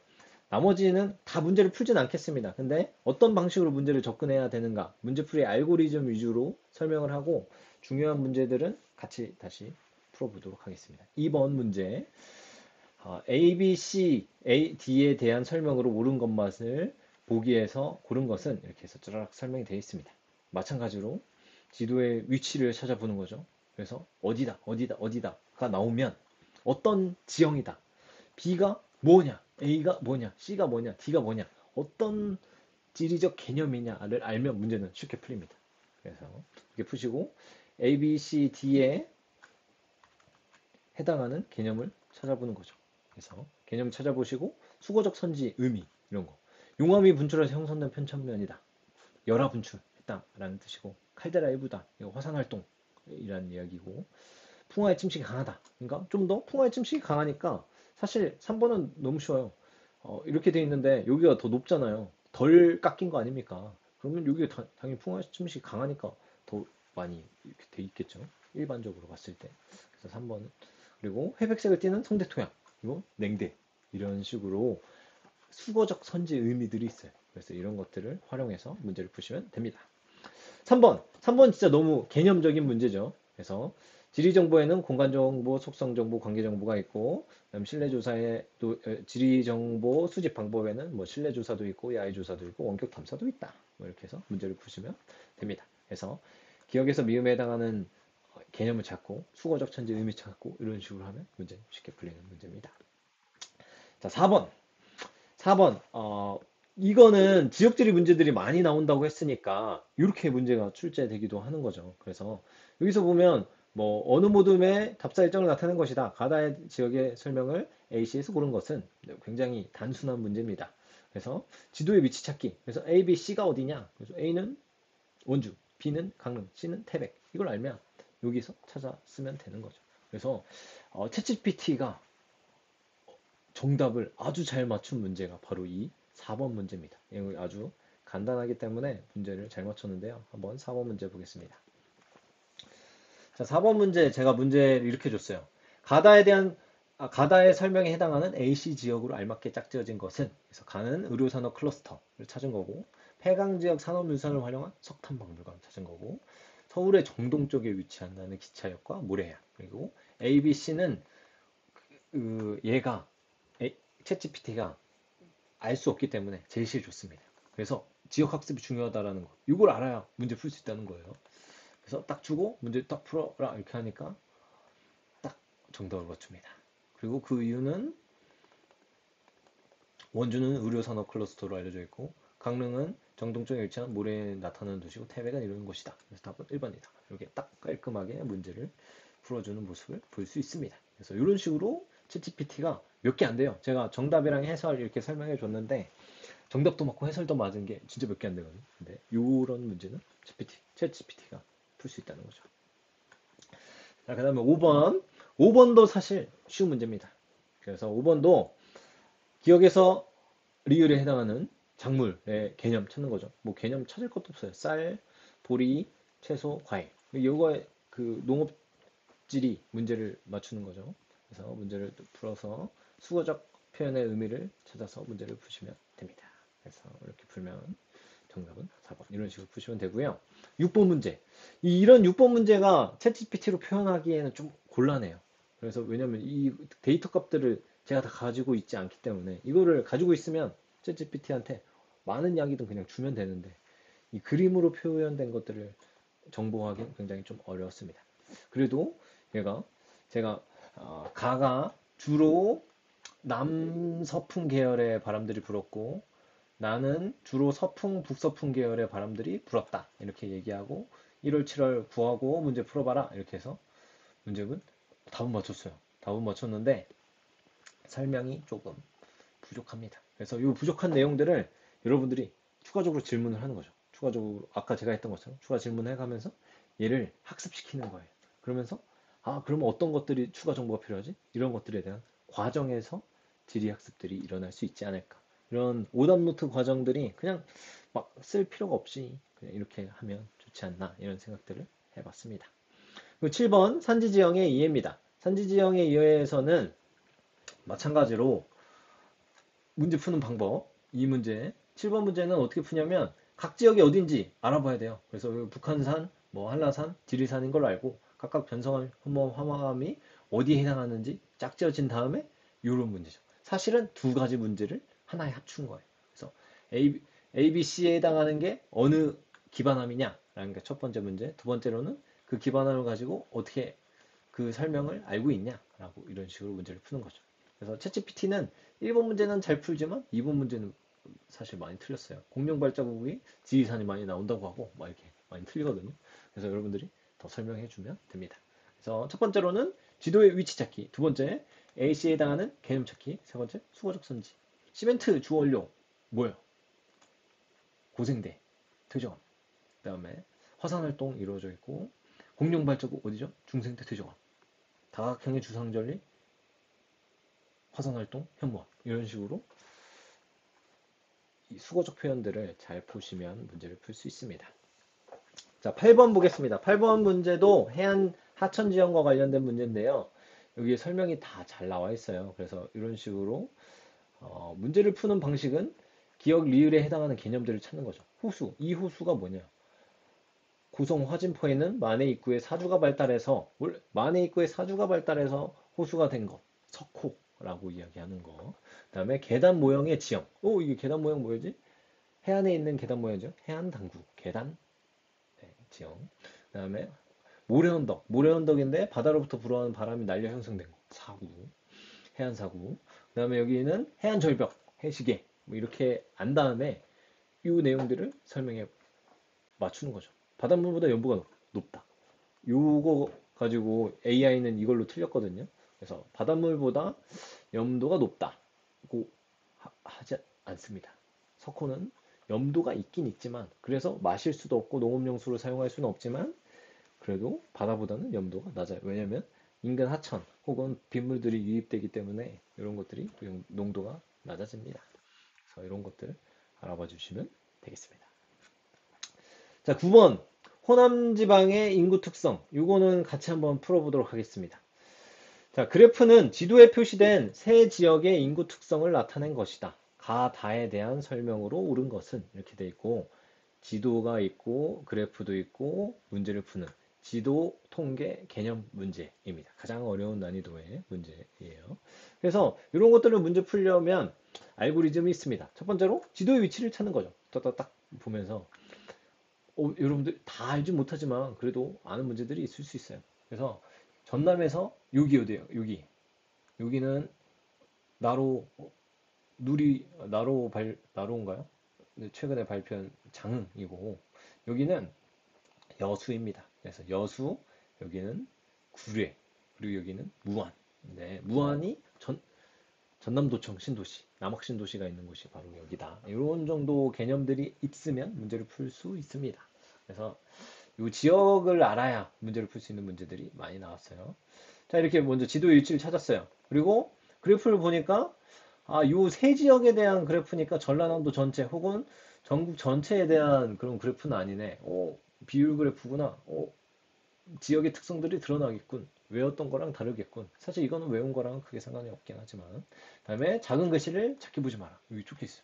나머지는 다 문제를 풀진 않겠습니다. 근데 어떤 방식으로 문제를 접근해야 되는가, 문제풀이 알고리즘 위주로 설명을 하고 중요한 문제들은 같이 다시 풀어보도록 하겠습니다. 2번 문제, A, B, C, A, D에 대한 설명으로 옳은 것만을 보기에서 고른 것은 이렇게 해서 쫙 설명이 되어 있습니다. 마찬가지로 지도의 위치를 찾아보는 거죠. 그래서 어디다, 어디다, 어디다가 나오면 어떤 지형이다. B가 뭐냐, A가 뭐냐, C가 뭐냐, D가 뭐냐, 어떤 지리적 개념이냐를 알면 문제는 쉽게 풀립니다. 그래서 이렇게 푸시고 A, B, C, D에 해당하는 개념을 찾아보는 거죠. 그래서 개념 찾아보시고 수거적 선지, 의미 이런 거. 용암이 분출해서 형성된 편천면이다. 열화 분출했다라는 뜻이고 칼데라 일부다. 이거 화산 활동이라는 이야기고 풍화의 침식이 강하다. 그러니까 좀 더 풍화의 침식이 강하니까 사실 3번은 너무 쉬워요. 이렇게 돼 있는데 여기가 더 높잖아요. 덜 깎인 거 아닙니까? 그러면 여기가 당연히 풍화의 침식이 강하니까 더 많이 이렇게 돼 있겠죠. 일반적으로 봤을 때. 그래서 3번은 그리고 회백색을 띠는 성대 토양, 이거 냉대 이런 식으로 수거적 선지 의미들이 있어요. 그래서 이런 것들을 활용해서 문제를 푸시면 됩니다. 3번 진짜 너무 개념적인 문제죠. 그래서 지리정보에는 공간정보, 속성정보, 관계정보가 있고 그다음 실내조사에 또 지리정보 수집 방법에는 뭐 실내조사도 있고 야외조사도 있고 원격탐사도 있다. 뭐 이렇게 해서 문제를 푸시면 됩니다. 그래서 기억에서 미음에 해당하는 개념을 찾고 수거적 천지 의미 찾고 이런 식으로 하면 문제 쉽게 풀리는 문제입니다. 자, 4번 이거는 지역지리 문제들이 많이 나온다고 했으니까 이렇게 문제가 출제되기도 하는 거죠. 그래서 여기서 보면 뭐 어느 모둠의 답사 일정을 나타낸 것이다. 가다의 지역의 설명을 A씨에서 고른 것은 굉장히 단순한 문제입니다. 그래서 지도의 위치 찾기. 그래서 A, B, C가 어디냐? 그래서 A는 원주, B는 강릉, C는 태백. 이걸 알면 여기서 찾아 쓰면 되는 거죠. 그래서 챗GPT가 정답을 아주 잘 맞춘 문제가 바로 이 4번 문제입니다. 이거 아주 간단하기 때문에 문제를 잘 맞췄는데요. 한번 4번 문제 보겠습니다. 자, 4번 문제 제가 문제를 이렇게 줬어요. 가다의 설명에 해당하는 AC 지역으로 알맞게 짝지어진 것은 그래서 가는 의료산업 클러스터를 찾은 거고 폐강 지역 산업유산을 활용한 석탄박물관 찾은 거고 서울의 정동쪽에 위치한다는 기차역과 모래야 그리고 A, B, C는 얘가 챗GPT가 알 수 없기 때문에 제시해 줬습니다. 그래서 지역 학습이 중요하다라는 거. 이걸 알아야 문제 풀 수 있다는 거예요. 그래서 딱 주고 문제 딱 풀어라 이렇게 하니까 딱 정답을 맞춥니다. 그리고 그 이유는 원주는 의료산업 클러스터로 알려져 있고 강릉은 정동쪽에 위치한 모래에 나타나는 도시고 태백은 이런 곳이다. 그래서 답은 1번이다. 이렇게 딱 깔끔하게 문제를 풀어주는 모습을 볼 수 있습니다. 그래서 이런 식으로 챗GPT가 몇 개 안 돼요. 제가 정답이랑 해설 이렇게 설명해 줬는데 정답도 맞고 해설도 맞은 게 진짜 몇 개 안 되거든요. 근데 이런 문제는 챗GPT가 풀 수 있다는 거죠. 자, 그 다음에 5번. 5번도 사실 쉬운 문제입니다. 그래서 5번도 기억에서 리을에 해당하는 작물의 개념 찾는 거죠. 뭐 개념 찾을 것도 없어요. 쌀, 보리, 채소, 과일. 이거의 그 농업지리 문제를 맞추는 거죠. 그래서 문제를 풀어서 수거적 표현의 의미를 찾아서 문제를 푸시면 됩니다. 그래서 이렇게 풀면 정답은 4번 이런 식으로 푸시면 되고요. 6번 문제. 이런 6번 문제가 챗GPT로 표현하기에는 좀 곤란해요. 그래서 왜냐면 이 데이터 값들을 제가 다 가지고 있지 않기 때문에 이거를 가지고 있으면 챗GPT한테 많은 이야기도 그냥 주면 되는데 이 그림으로 표현된 것들을 정보하기는 굉장히 좀 어려웠습니다. 그래도 제가 가가 주로 남서풍 계열의 바람들이 불었고 나는 주로 서풍, 북서풍 계열의 바람들이 불었다. 이렇게 얘기하고 1월, 7월 구하고 문제 풀어봐라. 이렇게 해서 문제는 답은 맞췄어요. 답은 맞췄는데 설명이 조금 부족합니다. 그래서 이 부족한 내용들을 여러분들이 추가적으로 질문을 하는 거죠. 추가적으로 아까 제가 했던 것처럼 추가 질문을 해가면서 얘를 학습시키는 거예요. 그러면서 아, 그러면 어떤 것들이 추가 정보가 필요하지? 이런 것들에 대한 과정에서 지리 학습들이 일어날 수 있지 않을까. 이런 오답노트 과정들이 그냥 막 쓸 필요가 없이 그냥 이렇게 하면 좋지 않나 이런 생각들을 해봤습니다. 그리고 7번 산지지형의 이해입니다. 산지지형의 이해에서는 마찬가지로 문제 푸는 방법. 이 문제 7번 문제는 어떻게 푸냐면 각 지역이 어딘지 알아봐야 돼요. 그래서 북한산, 뭐 한라산, 지리산인 걸로 알고 각각 변성한 화마감이 어디에 해당하는지 짝지어진 다음에 이런 문제죠. 사실은 두 가지 문제를 하나에 합친 거예요. 그래서 A, B, C에 해당하는 게 어느 기반함이냐라는 게 첫 번째 문제. 두 번째로는 그 기반함을 가지고 어떻게 그 설명을 알고 있냐라고 이런 식으로 문제를 푸는 거죠. 그래서 챗GPT는 1번 문제는 잘 풀지만 2번 문제는 사실 많이 틀렸어요. 공룡 발자국이 지리산이 많이 나온다고 하고 막 이렇게 많이 틀리거든요. 그래서 여러분들이 더 설명해 주면 됩니다. 그래서 첫 번째로는 지도의 위치 찾기, 두 번째 AC에 해당하는 개념 찾기, 세 번째 수거적 선지. 시멘트 주 원료 뭐예요? 고생대, 퇴적암. 그다음에 화산 활동 이루어져 있고 공룡 발자국 어디죠? 중생대 퇴적암. 다각형의 주상절리, 화산 활동, 현무암 이런 식으로 이 수거적 표현들을 잘 보시면 문제를 풀 수 있습니다. 자, 8번 보겠습니다. 8번 문제도 해안 하천 지형과 관련된 문제인데요. 여기에 설명이 다 잘 나와 있어요. 그래서 이런 식으로 문제를 푸는 방식은 기억 리을에 해당하는 개념들을 찾는 거죠. 호수, 이 호수가 뭐냐? 고성 화진포에는 만해 입구에 사주가 발달해서 만해 입구에 사주가 발달해서 호수가 된 것, 석호라고 이야기하는 거. 그다음에 계단 모형의 지형. 이게 계단 모형 뭐였지? 해안에 있는 계단 모양이죠. 해안 당구, 계단 지형. 그다음에 모래언덕, 모래언덕인데 바다로부터 불어오는 바람이 날려 형성된 거, 사구, 해안 사구. 그다음에 여기는 해안 절벽, 해시계. 뭐 이렇게 안 다음에 이 내용들을 설명해 맞추는 거죠. 바닷물보다 염도가 높다. 요거 가지고 AI는 이걸로 틀렸거든요. 그래서 바닷물보다 염도가 높다고 하지 않습니다. 석호는 염도가 있긴 있지만 그래서 마실 수도 없고 농업용수로 사용할 수는 없지만 그래도 바다보다는 염도가 낮아요. 왜냐하면 인근 하천 혹은 빗물들이 유입되기 때문에 이런 것들이 농도가 낮아집니다. 그래서 이런 것들을 알아봐 주시면 되겠습니다. 자, 9번 호남 지방의 인구 특성. 이거는 같이 한번 풀어보도록 하겠습니다. 자, 그래프는 지도에 표시된 세 지역의 인구 특성을 나타낸 것이다. 가, 다에 대한 설명으로 옳은 것은 이렇게 돼 있고 지도가 있고 그래프도 있고 문제를 푸는 지도 통계 개념 문제입니다. 가장 어려운 난이도의 문제예요. 그래서 이런 것들을 문제 풀려면 알고리즘이 있습니다. 첫 번째로 지도의 위치를 찾는 거죠. 딱 보면서 여러분들 다 알지 못하지만 그래도 아는 문제들이 있을 수 있어요. 그래서 전남에서 여기 어디예요? 여기는 나로 나로인가요? 네, 최근에 발표한 장흥이고 여기는 여수입니다. 그래서 여수 여기는 구례 그리고 여기는 무안. 네, 무안이 전남도청 신도시, 남학신도시가 있는 곳이 바로 여기다. 이런 정도 개념들이 있으면 문제를 풀 수 있습니다. 그래서 이 지역을 알아야 문제를 풀 수 있는 문제들이 많이 나왔어요. 자, 이렇게 먼저 지도 위치를 찾았어요. 그리고 그래프를 보니까 요 세 지역에 대한 그래프니까 전라남도 전체 혹은 전국 전체에 대한 그런 그래프는 아니네. 비율 그래프구나. 지역의 특성들이 드러나겠군. 외웠던 거랑 다르겠군. 사실 이거는 외운 거랑 크게 상관이 없긴 하지만. 다음에 작은 글씨를 찾기 보지 마라. 여기 적혀 있어.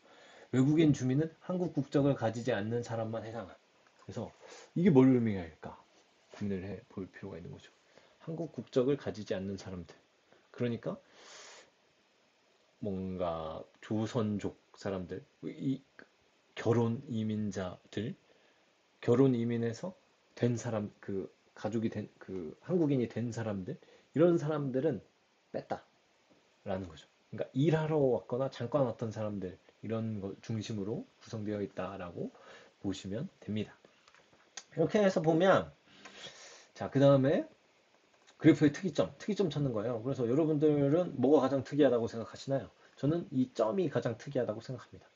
외국인 주민은 한국 국적을 가지지 않는 사람만 해당한. 그래서 이게 뭘 의미할까? 고민을 해 볼 필요가 있는 거죠. 한국 국적을 가지지 않는 사람들. 그러니까 뭔가 조선족 사람들, 이 결혼 이민자들, 결혼 이민해서 된 사람, 그 가족이 된, 그 한국인이 된 사람들, 이런 사람들은 뺐다라는 거죠. 그러니까 일하러 왔거나 잠깐 왔던 사람들 이런 것 중심으로 구성되어 있다라고 보시면 됩니다. 이렇게 해서 보면 자, 그 다음에 그래프의 특이점 찾는 거예요. 그래서 여러분들은 뭐가 가장 특이하다고 생각하시나요? 저는 이 점이 가장 특이하다고 생각합니다.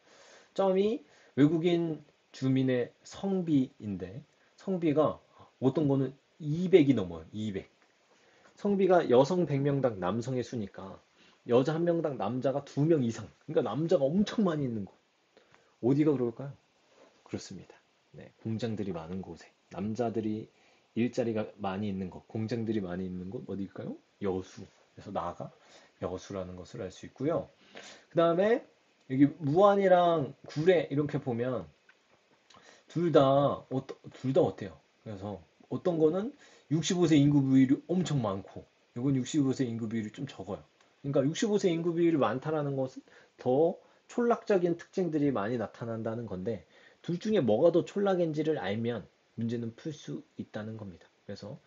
점이 외국인 주민의 성비인데 성비가 어떤 거는 200이 넘어요. 200. 성비가 여성 100명당 남성의 수니까 여자 1명당 남자가 2명 이상. 그러니까 남자가 엄청 많이 있는 곳. 어디가 그럴까요? 그렇습니다. 네, 공장들이 많은 곳에 남자들이 일자리가 많이 있는 곳, 공장들이 많이 있는 곳 어디일까요? 여수. 그래서 나가 여수라는 것을 알 수 있고요. 그 다음에 여기 무안이랑 구례 이렇게 보면 둘 다 어때요? 그래서 어떤 거는 65세 인구 비율이 엄청 많고, 이건 65세 인구 비율이 좀 적어요. 그러니까 65세 인구 비율이 많다라는 것은 더 촌락적인 특징들이 많이 나타난다는 건데, 둘 중에 뭐가 더 촌락인지를 알면 문제는 풀 수 있다는 겁니다. 그래서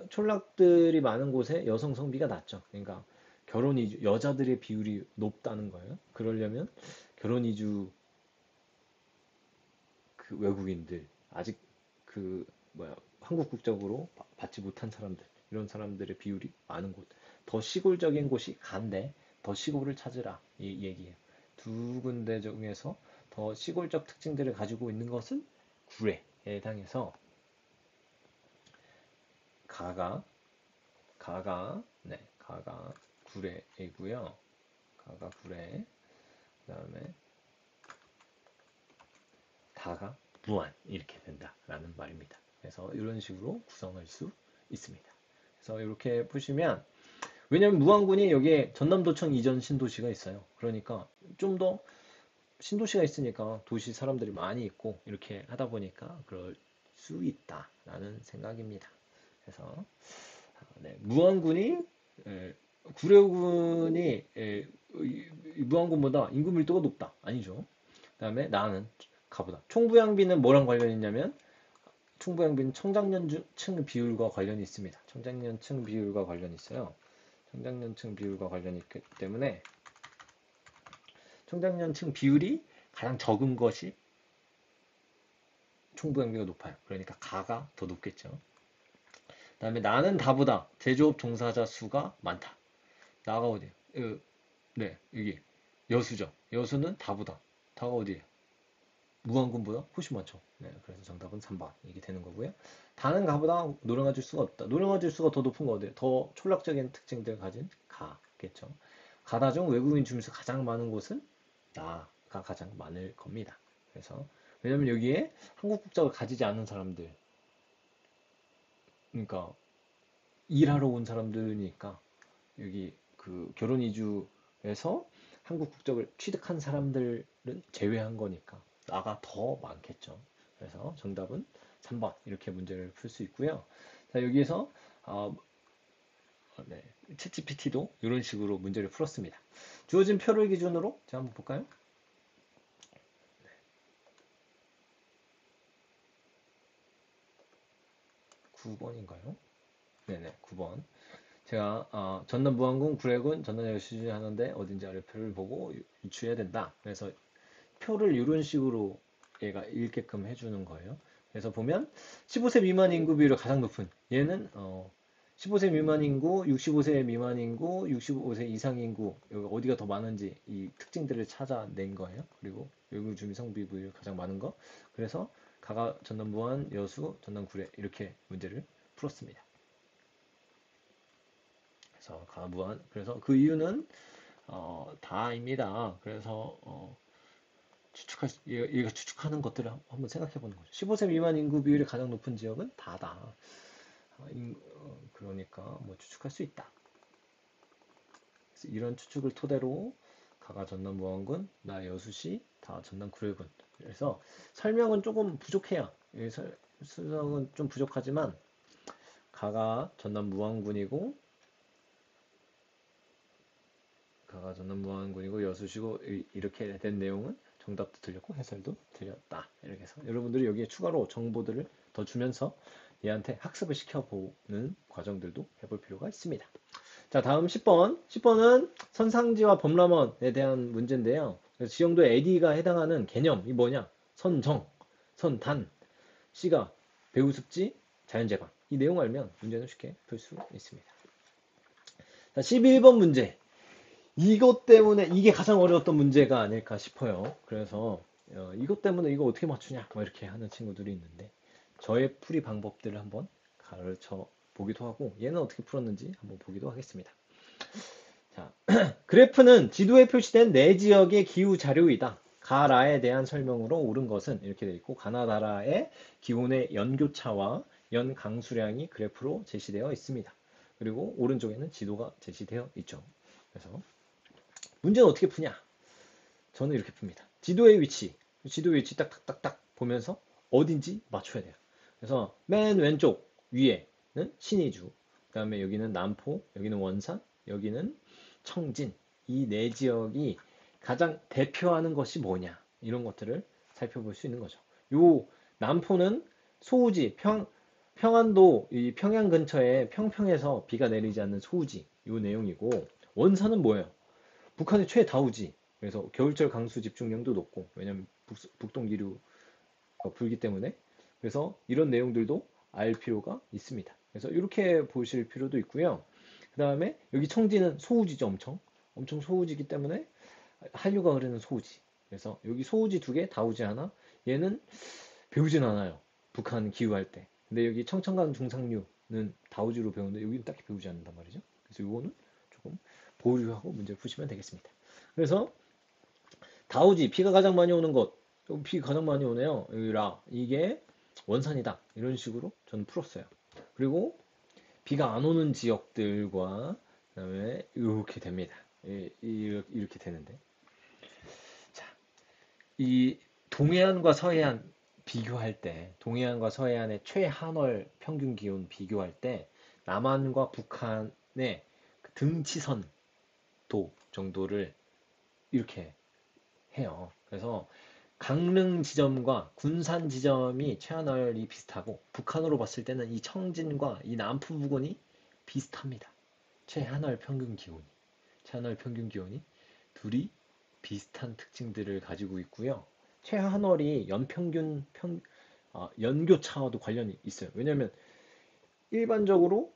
촌락들이 많은 곳에 여성 성비가 낮죠. 그러니까 결혼 이주, 여자들의 비율이 높다는 거예요. 그러려면 결혼 이주 그 외국인들 아직 그 뭐야 한국 국적으로 받지 못한 사람들 이런 사람들의 비율이 많은 곳, 더 시골적인 곳이 간데 더 시골을 찾으라 이 얘기예요. 두 군데 중에서 더 시골적 특징들을 가지고 있는 것은 구례에 해당해서 가가 가가 구례이고요. 가가 구례 그다음에 다가 무한 이렇게 된다라는 말입니다. 그래서 이런 식으로 구성할 수 있습니다. 그래서 이렇게 보시면 왜냐하면 무안군이 여기에 전남도청 이전 신도시가 있어요. 그러니까 좀 더 신도시가 있으니까 도시 사람들이 많이 있고 이렇게 하다 보니까 그럴 수 있다라는 생각입니다. 그래서 네, 무안군이 구례군이 무안군보다 인구 밀도가 높다. 아니죠. 그다음에 나는 가보다. 총부양비는 뭐랑 관련이 있냐면 총부양비는 청장년층 비율과 관련이 있습니다. 청장년층 비율과 관련이 있어요. 청장년층 비율과 관련이 있기 때문에 청장년층 비율이 가장 적은 것이 총부양비가 높아요. 그러니까 가가 더 높겠죠. 그다음에 나는 다보다 제조업 종사자 수가 많다. 나가 어디예요? 네, 여기 여수죠. 여수는 다보다. 다가 어디예요? 무안군보다 훨씬 많죠. 네, 그래서 정답은 3번 이게 되는 거고요. 다는 가보다 노령화질 수가 없다. 노령화질 수가 더 높은 거 어디예요? 더 촌락적인 특징들을 가진 가겠죠. 가다 중 외국인 주민수 가장 많은 곳은 나가 가장 많을 겁니다. 그래서 왜냐면 여기에 한국 국적을 가지지 않은 사람들, 그러니까 일하러 온 사람들이니까 여기 그 결혼 이주에서 한국 국적을 취득한 사람들은 제외한 거니까 나가 더 많겠죠. 그래서 정답은 3번 이렇게 문제를 풀 수 있고요. 자, 여기에서 네, 챗GPT도 이런 식으로 문제를 풀었습니다. 주어진 표를 기준으로 제가 한번 볼까요? 9번인가요? 네네, 9번. 제가 전남 무안군, 구례군, 전남 여수시 하는데 어딘지 아래 표를 보고 유추해야 된다. 그래서 표를 이런 식으로 얘가 읽게끔 해주는 거예요. 그래서 보면 15세 미만 인구 비율이 가장 높은 얘는 15세 미만 인구, 65세 미만 인구, 65세 이상 인구 여기 어디가 더 많은지 이 특징들을 찾아낸 거예요. 그리고 외국 주민 성비 비율이 가장 많은 거. 그래서 가가 전남 무안, 여수, 전남 구례 이렇게 문제를 풀었습니다. 그래서 가가 무안 그래서 그 이유는 다입니다. 그래서 얘가 추측하는 것들을 한번 생각해 보는 거죠. 15세 미만 인구 비율이 가장 높은 지역은 다다. 그러니까 뭐 추측할 수 있다. 그래서 이런 추측을 토대로 가가 전남 무안군, 나 여수시, 다 전남 구례군. 그래서 설명은 조금 부족해요. 설명은 좀 부족하지만 가가 전남 무안군이고 여수시고 이렇게 된 내용은 정답도 틀렸고 해설도 틀렸다. 이렇게 해서 여러분들이 여기에 추가로 정보들을 더 주면서 얘한테 학습을 시켜보는 과정들도 해볼 필요가 있습니다. 자, 다음 10번. 10번은 선상지와 범람원에 대한 문제인데요. 그래서 지형도에 AD가 해당하는 개념이 뭐냐? 선정, 선단, C가 배우습지, 자연재방. 이 내용 알면 문제는 쉽게 풀 수 있습니다. 자, 11번 문제. 이것 때문에 이게 가장 어려웠던 문제가 아닐까 싶어요. 그래서 이것 때문에 이거 어떻게 맞추냐? 뭐 이렇게 하는 친구들이 있는데 저의 풀이 방법들을 한번 가르쳐 보기도 하고 얘는 어떻게 풀었는지 한번 보기도 하겠습니다. 자, 그래프는 지도에 표시된 네 지역의 기후 자료이다. 가라에 대한 설명으로 옳은 것은 이렇게 되어 있고 가나다라의 기온의 연교차와 연 강수량이 그래프로 제시되어 있습니다. 그리고 오른쪽에는 지도가 제시되어 있죠. 그래서 문제는 어떻게 푸냐? 저는 이렇게 풉니다. 지도의 위치 딱딱딱딱 보면서 어딘지 맞춰야 돼요. 그래서 맨 왼쪽 위에는 신의주, 그다음에 여기는 남포, 여기는 원산, 여기는 청진. 이 네 지역이 가장 대표하는 것이 뭐냐? 이런 것들을 살펴볼 수 있는 거죠. 요 남포는 소우지, 평안도 이 평양 근처에 평평해서 비가 내리지 않는 소우지 요 내용이고 원산은 뭐예요? 북한의 최다우지. 그래서 겨울철 강수 집중량도 높고 왜냐면 북동기류가 불기 때문에 그래서 이런 내용들도 알 필요가 있습니다. 그래서 이렇게 보실 필요도 있고요. 그 다음에 여기 청지는 소우지죠. 엄청 소우지기 때문에 한류가 흐르는 소우지. 그래서 여기 소우지 두 개, 다우지 하나. 얘는 배우진 않아요. 북한 기후할 때. 근데 여기 청천강 중상류는 다우지로 배우는데 여기는 딱히 배우지 않는단 말이죠. 그래서 이거는 조금 보류하고 문제를 푸시면 되겠습니다. 그래서 다우지 비가 가장 많이 오는 곳, 비 가장 많이 오네요. 여기라 이게 원산이다. 이런 식으로 저는 풀었어요. 그리고 비가 안 오는 지역들과 그다음에 이렇게 됩니다. 이렇게 되는데 자, 이 동해안과 서해안 비교할 때 동해안과 서해안의 최한월 평균 기온 비교할 때 남한과 북한의 그 등치선도 정도를 이렇게 해요. 그래서 강릉 지점과 군산 지점이 최하늘이 비슷하고 북한으로 봤을 때는 이 청진과 이 남부 부근이 비슷합니다. 최하늘 평균 기온이. 최하늘 평균 기온이 둘이 비슷한 특징들을 가지고 있고요. 최하늘이 연교차와도 관련이 있어요. 왜냐하면 일반적으로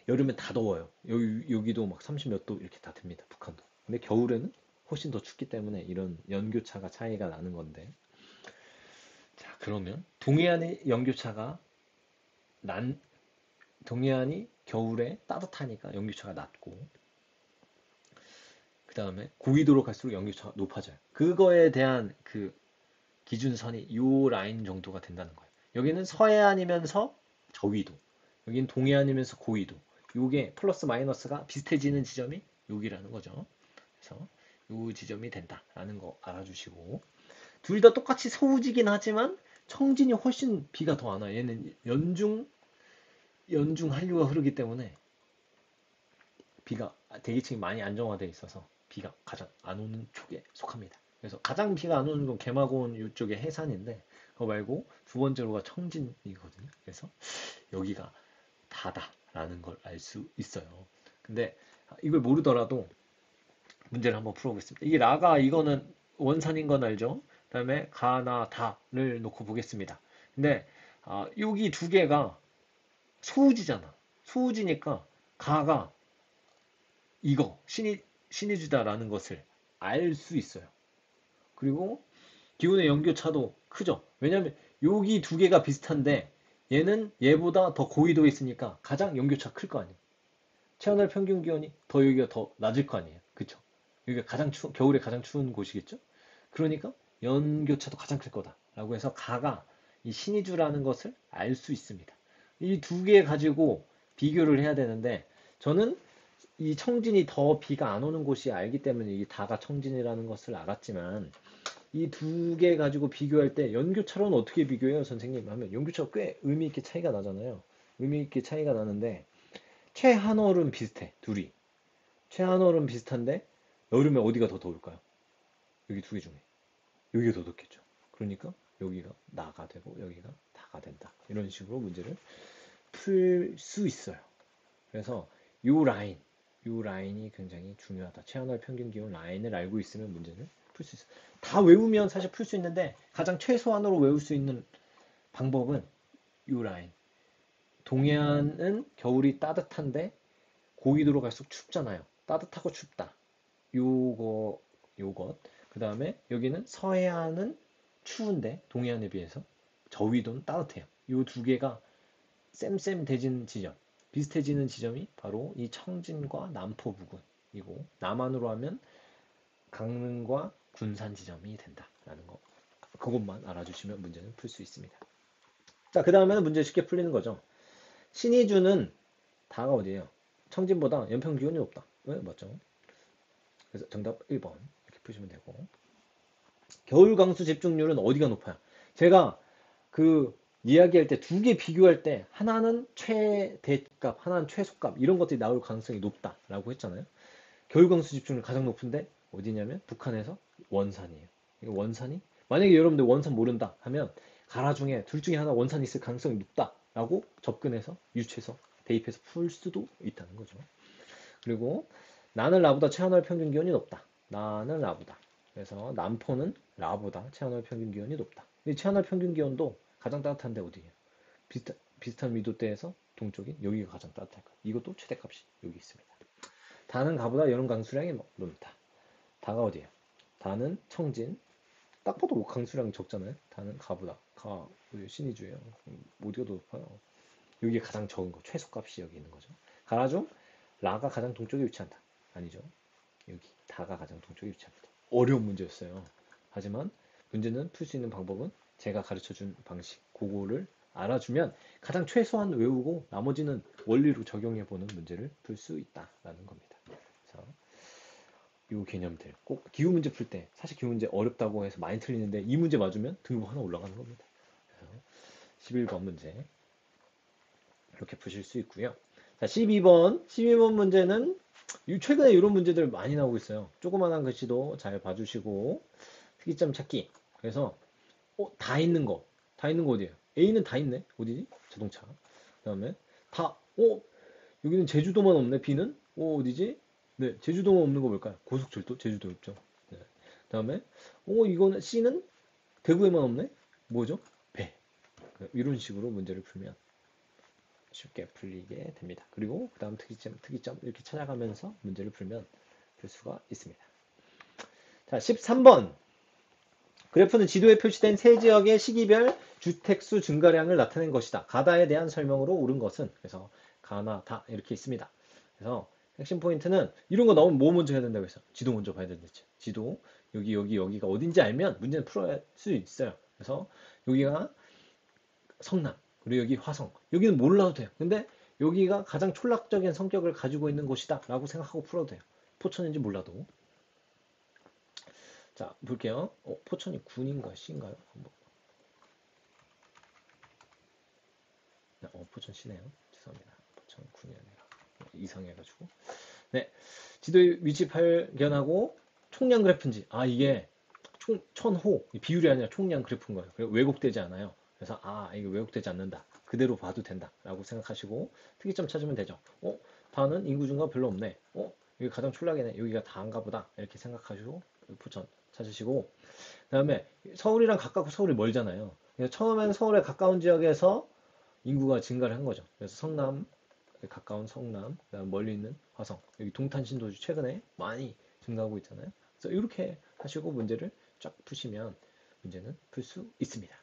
여름엔 다 더워요. 여기도 막 30 몇 도 이렇게 다 됩니다. 북한도. 근데 겨울에는 훨씬 더 춥기 때문에 이런 연교차가 차이가 나는 건데. 자, 그러면 동해안의 연교차가 난 동해안이 겨울에 따뜻하니까 연교차가 낮고 그 다음에 고위도로 갈수록 연교차가 높아져요. 그거에 대한 그 기준선이 요 라인 정도가 된다는 거예요. 여기는 서해안이면서 저위도, 여기는 동해안이면서 고위도. 요게 플러스 마이너스가 비슷해지는 지점이 여기라는 거죠. 그래서 요 지점이 된다라는 거 알아주시고 둘 다 똑같이 서우지긴 하지만 청진이 훨씬 비가 더 안 와요. 얘는 연중 한류가 흐르기 때문에 비가 대기층이 많이 안정화되어 있어서 비가 가장 안 오는 쪽에 속합니다. 그래서 가장 비가 안 오는 건 개마고원 이쪽의 해산인데 그거 말고 두 번째로가 청진이거든요. 그래서 여기가 다다라는 걸 알 수 있어요. 근데 이걸 모르더라도 문제를 한번 풀어보겠습니다. 이게 라가 이거는 원산인 건 알죠? 그다음에 가나 다를 놓고 보겠습니다. 근데 여기 두 개가 소우지잖아. 소우지니까 가가 이거 신이 주다라는 것을 알 수 있어요. 그리고 기온의 연교차도 크죠. 왜냐하면 여기 두 개가 비슷한데 얘는 얘보다 더 고위도에 있으니까 가장 연교차 클 거 아니에요. 최하늘 평균 기온이 더 여기가 더 낮을 거 아니에요. 그쵸? 여기가 겨울에 가장 추운 곳이겠죠? 그러니까 연교차도 가장 클 거다라고 해서 가가 이 신이주라는 것을 알 수 있습니다. 이 두 개 가지고 비교를 해야 되는데 저는 이 청진이 더 비가 안 오는 곳이 알기 때문에 이 다가 청진이라는 것을 알았지만 이 두 개 가지고 비교할 때 연교차로는 어떻게 비교해요, 선생님? 하면 연교차가 꽤 의미 있게 차이가 나잖아요. 의미 있게 차이가 나는데 최한월은 비슷해, 둘이. 최한월은 비슷한데 여름에 어디가 더 더울까요? 여기 두 개 중에. 여기가 더 덥겠죠. 그러니까 여기가 나가 되고 여기가 다가 된다. 이런 식으로 문제를 풀 수 있어요. 그래서 요 라인, 이 라인이 굉장히 중요하다. 최하늘 평균 기온 라인을 알고 있으면 문제를 풀 수 있어. 다 외우면 사실 풀 수 있는데 가장 최소한으로 외울 수 있는 방법은 이 라인. 동해안은 겨울이 따뜻한데 고기도로 갈수록 춥잖아요. 따뜻하고 춥다. 요것. 그 다음에 여기는 서해안은 추운데 동해안에 비해서 저위도는 따뜻해요. 요 두 개가 쌤쌤해지는 지점, 비슷해지는 지점이 바로 이 청진과 남포 부근이고 남한으로 하면 강릉과 군산 지점이 된다라는 거. 그것만 알아주시면 문제는 풀 수 있습니다. 자, 그 다음에는 문제 쉽게 풀리는 거죠. 신의주는 다가 어디예요? 청진보다 연평 기온이 높다. 왜? 맞죠? 그래서 정답 1번 이렇게 푸시면 되고 겨울 강수 집중률은 어디가 높아요? 제가 그 이야기할 때 두 개 비교할 때 하나는 최대값, 하나는 최소값 이런 것들이 나올 가능성이 높다라고 했잖아요. 겨울 강수 집중률 가장 높은데 어디냐면 북한에서 원산이에요. 이거 원산이 만약에 여러분들 원산 모른다 하면 가라 중에 둘 중에 하나 원산이 있을 가능성이 높다라고 접근해서 유추해서 대입해서 풀 수도 있다는 거죠. 그리고 나는 라보다 최하늘 평균 기온이 높다. 나는 라보다. 그래서 남포는 라보다 최하늘 평균 기온이 높다. 이 최하늘 평균 기온도 가장 따뜻한데 어디예요? 비슷한 미도대에서 동쪽인 여기가 가장 따뜻할 거예요. 이것도 최대값이 여기 있습니다. 다는 가보다 여름 강수량이 높다. 다가 어디예요? 다는 청진. 딱 봐도 강수량이 적잖아요. 다는 가보다. 가 신의주예요. 어디가 더 높아요? 여기가 가장 적은 거. 최소값이 여기 있는 거죠. 가라 중 라가 가장 동쪽에 위치한다. 아니죠. 여기 다가 가장 동쪽에 위치합니다. 어려운 문제였어요. 하지만 문제는 풀 수 있는 방법은 제가 가르쳐준 방식 그거를 알아주면 가장 최소한 외우고 나머지는 원리로 적용해보는 문제를 풀 수 있다라는 겁니다. 그래서 이 개념들 꼭 기후 문제 풀 때 사실 기후 문제 어렵다고 해서 많이 틀리는데 이 문제 맞으면 등급 하나 올라가는 겁니다. 그래서 11번 문제 이렇게 푸실 수 있고요. 자, 12번 문제는 최근에 이런 문제들 많이 나오고 있어요. 조그만한 글씨도 잘 봐주시고 특이점 찾기. 그래서 다 있는 거 어디예요? A는 다 있네. 어디지? 자동차. 그다음에 여기는 제주도만 없네. B는 어디지? 네, 제주도만 없는 거 뭘까요? 고속철도 제주도 없죠. 네. 그다음에 이거는 C는 대구에만 없네. 뭐죠? 배. 이런 식으로 문제를 풀면 쉽게 풀리게 됩니다. 그리고 그 다음 특이점 이렇게 찾아가면서 문제를 풀면 풀 수가 있습니다. 자, 13번. 그래프는 지도에 표시된 세 지역의 시기별 주택수 증가량을 나타낸 것이다. 가다에 대한 설명으로 옳은 것은 그래서 가나 다 이렇게 있습니다. 그래서 핵심 포인트는 이런 거 나오면 뭐 먼저 해야 된다고 했어? 지도 먼저 봐야 된댔죠. 지도 여기가 어딘지 알면 문제는 풀어야 수 있어요. 그래서 여기가 성남 그리고 여기 화성 여기는 몰라도 돼요. 근데 여기가 가장 촌락적인 성격을 가지고 있는 곳이다 라고 생각하고 풀어도 돼요. 포천인지 몰라도. 자, 볼게요. 포천이 군인가 시인가요? 포천 시네요. 죄송합니다. 포천 군이 아니라 이상해가지고. 네, 지도의 위치 발견하고 총량 그래프인지. 이게 천호 비율이 아니라 총량 그래프인 거예요. 그리고 왜곡되지 않아요. 그래서 이게 왜곡되지 않는다. 그대로 봐도 된다라고 생각하시고 특이점 찾으면 되죠. 다는 인구 증가 별로 없네. 여기 가장 촌락이네. 여기가 다인가 보다. 이렇게 생각하시고 포천 찾으시고 그다음에 서울이랑 가깝고 서울이 멀잖아요. 그래서 처음에는 서울에 가까운 지역에서 인구가 증가를 한 거죠. 그래서 성남 가까운 성남, 그다음 멀리 있는 화성, 여기 동탄 신도시 최근에 많이 증가하고 있잖아요. 그래서 이렇게 하시고 문제를 쫙 푸시면 문제는 풀 수 있습니다.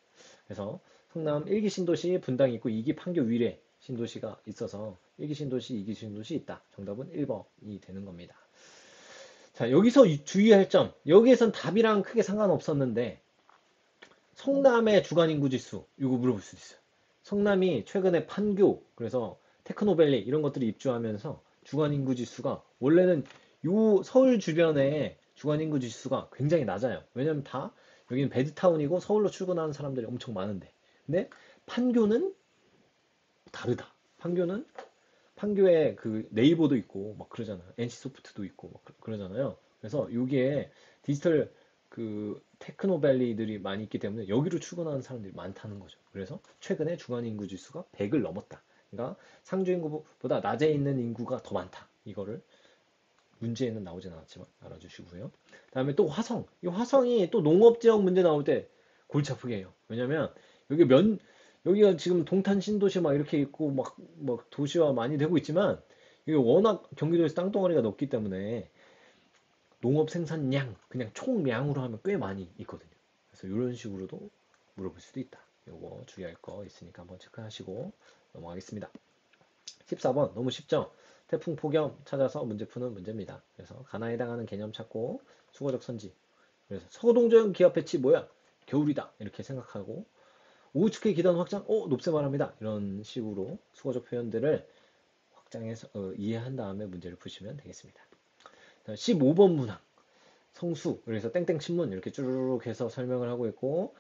그래서 성남 1기 신도시 분당이 있고 2기 판교 위례 신도시가 있어서 1기 신도시, 2기 신도시 있다. 정답은 1번이 되는 겁니다. 자, 여기서 주의할 점. 여기에선 답이랑 크게 상관없었는데 성남의 주간 인구 지수 이거 물어볼 수 있어요. 성남이 최근에 판교 그래서 테크노밸리 이런 것들이 입주하면서 주간 인구 지수가 원래는 요 서울 주변에 주간 인구 지수가 굉장히 낮아요. 왜냐면 다 여기는 베드타운이고 서울로 출근하는 사람들이 엄청 많은데 근데 판교는 다르다. 판교에 그 네이버도 있고 막 그러잖아요. NC소프트도 있고 막 그러잖아요. 그래서 여기에 디지털 그 테크노밸리들이 많이 있기 때문에 여기로 출근하는 사람들이 많다는 거죠. 그래서 최근에 주간 인구 지수가 100을 넘었다. 그러니까 상주 인구보다 낮에 있는 인구가 더 많다. 이거를 문제에는 나오진 않았지만 알아주시고요. 다음에 또 화성. 이 화성이 또 농업지역 문제 나올 때 골치 아프게 해요. 왜냐면 여기 여기가 지금 동탄 신도시 막 이렇게 있고 막 도시화 많이 되고 있지만 이게 워낙 경기도에서 땅덩어리가 넓기 때문에 농업 생산량 그냥 총량으로 하면 꽤 많이 있거든요. 그래서 이런 식으로도 물어볼 수도 있다. 요거 주의할 거 있으니까 한번 체크하시고 넘어가겠습니다. 14번 너무 쉽죠? 태풍 폭염 찾아서 문제 푸는 문제입니다. 그래서 가나에 해당하는 개념 찾고 수거적 선지. 그래서 서동조형 기압 배치 뭐야? 겨울이다. 이렇게 생각하고 우측의 기단 확장, 높새 말합니다. 이런 식으로 수거적 표현들을 확장해서 이해한 다음에 문제를 푸시면 되겠습니다. 15번 문항 성수 그래서 땡땡 신문 이렇게 쭈르륵 해서 설명을 하고 있고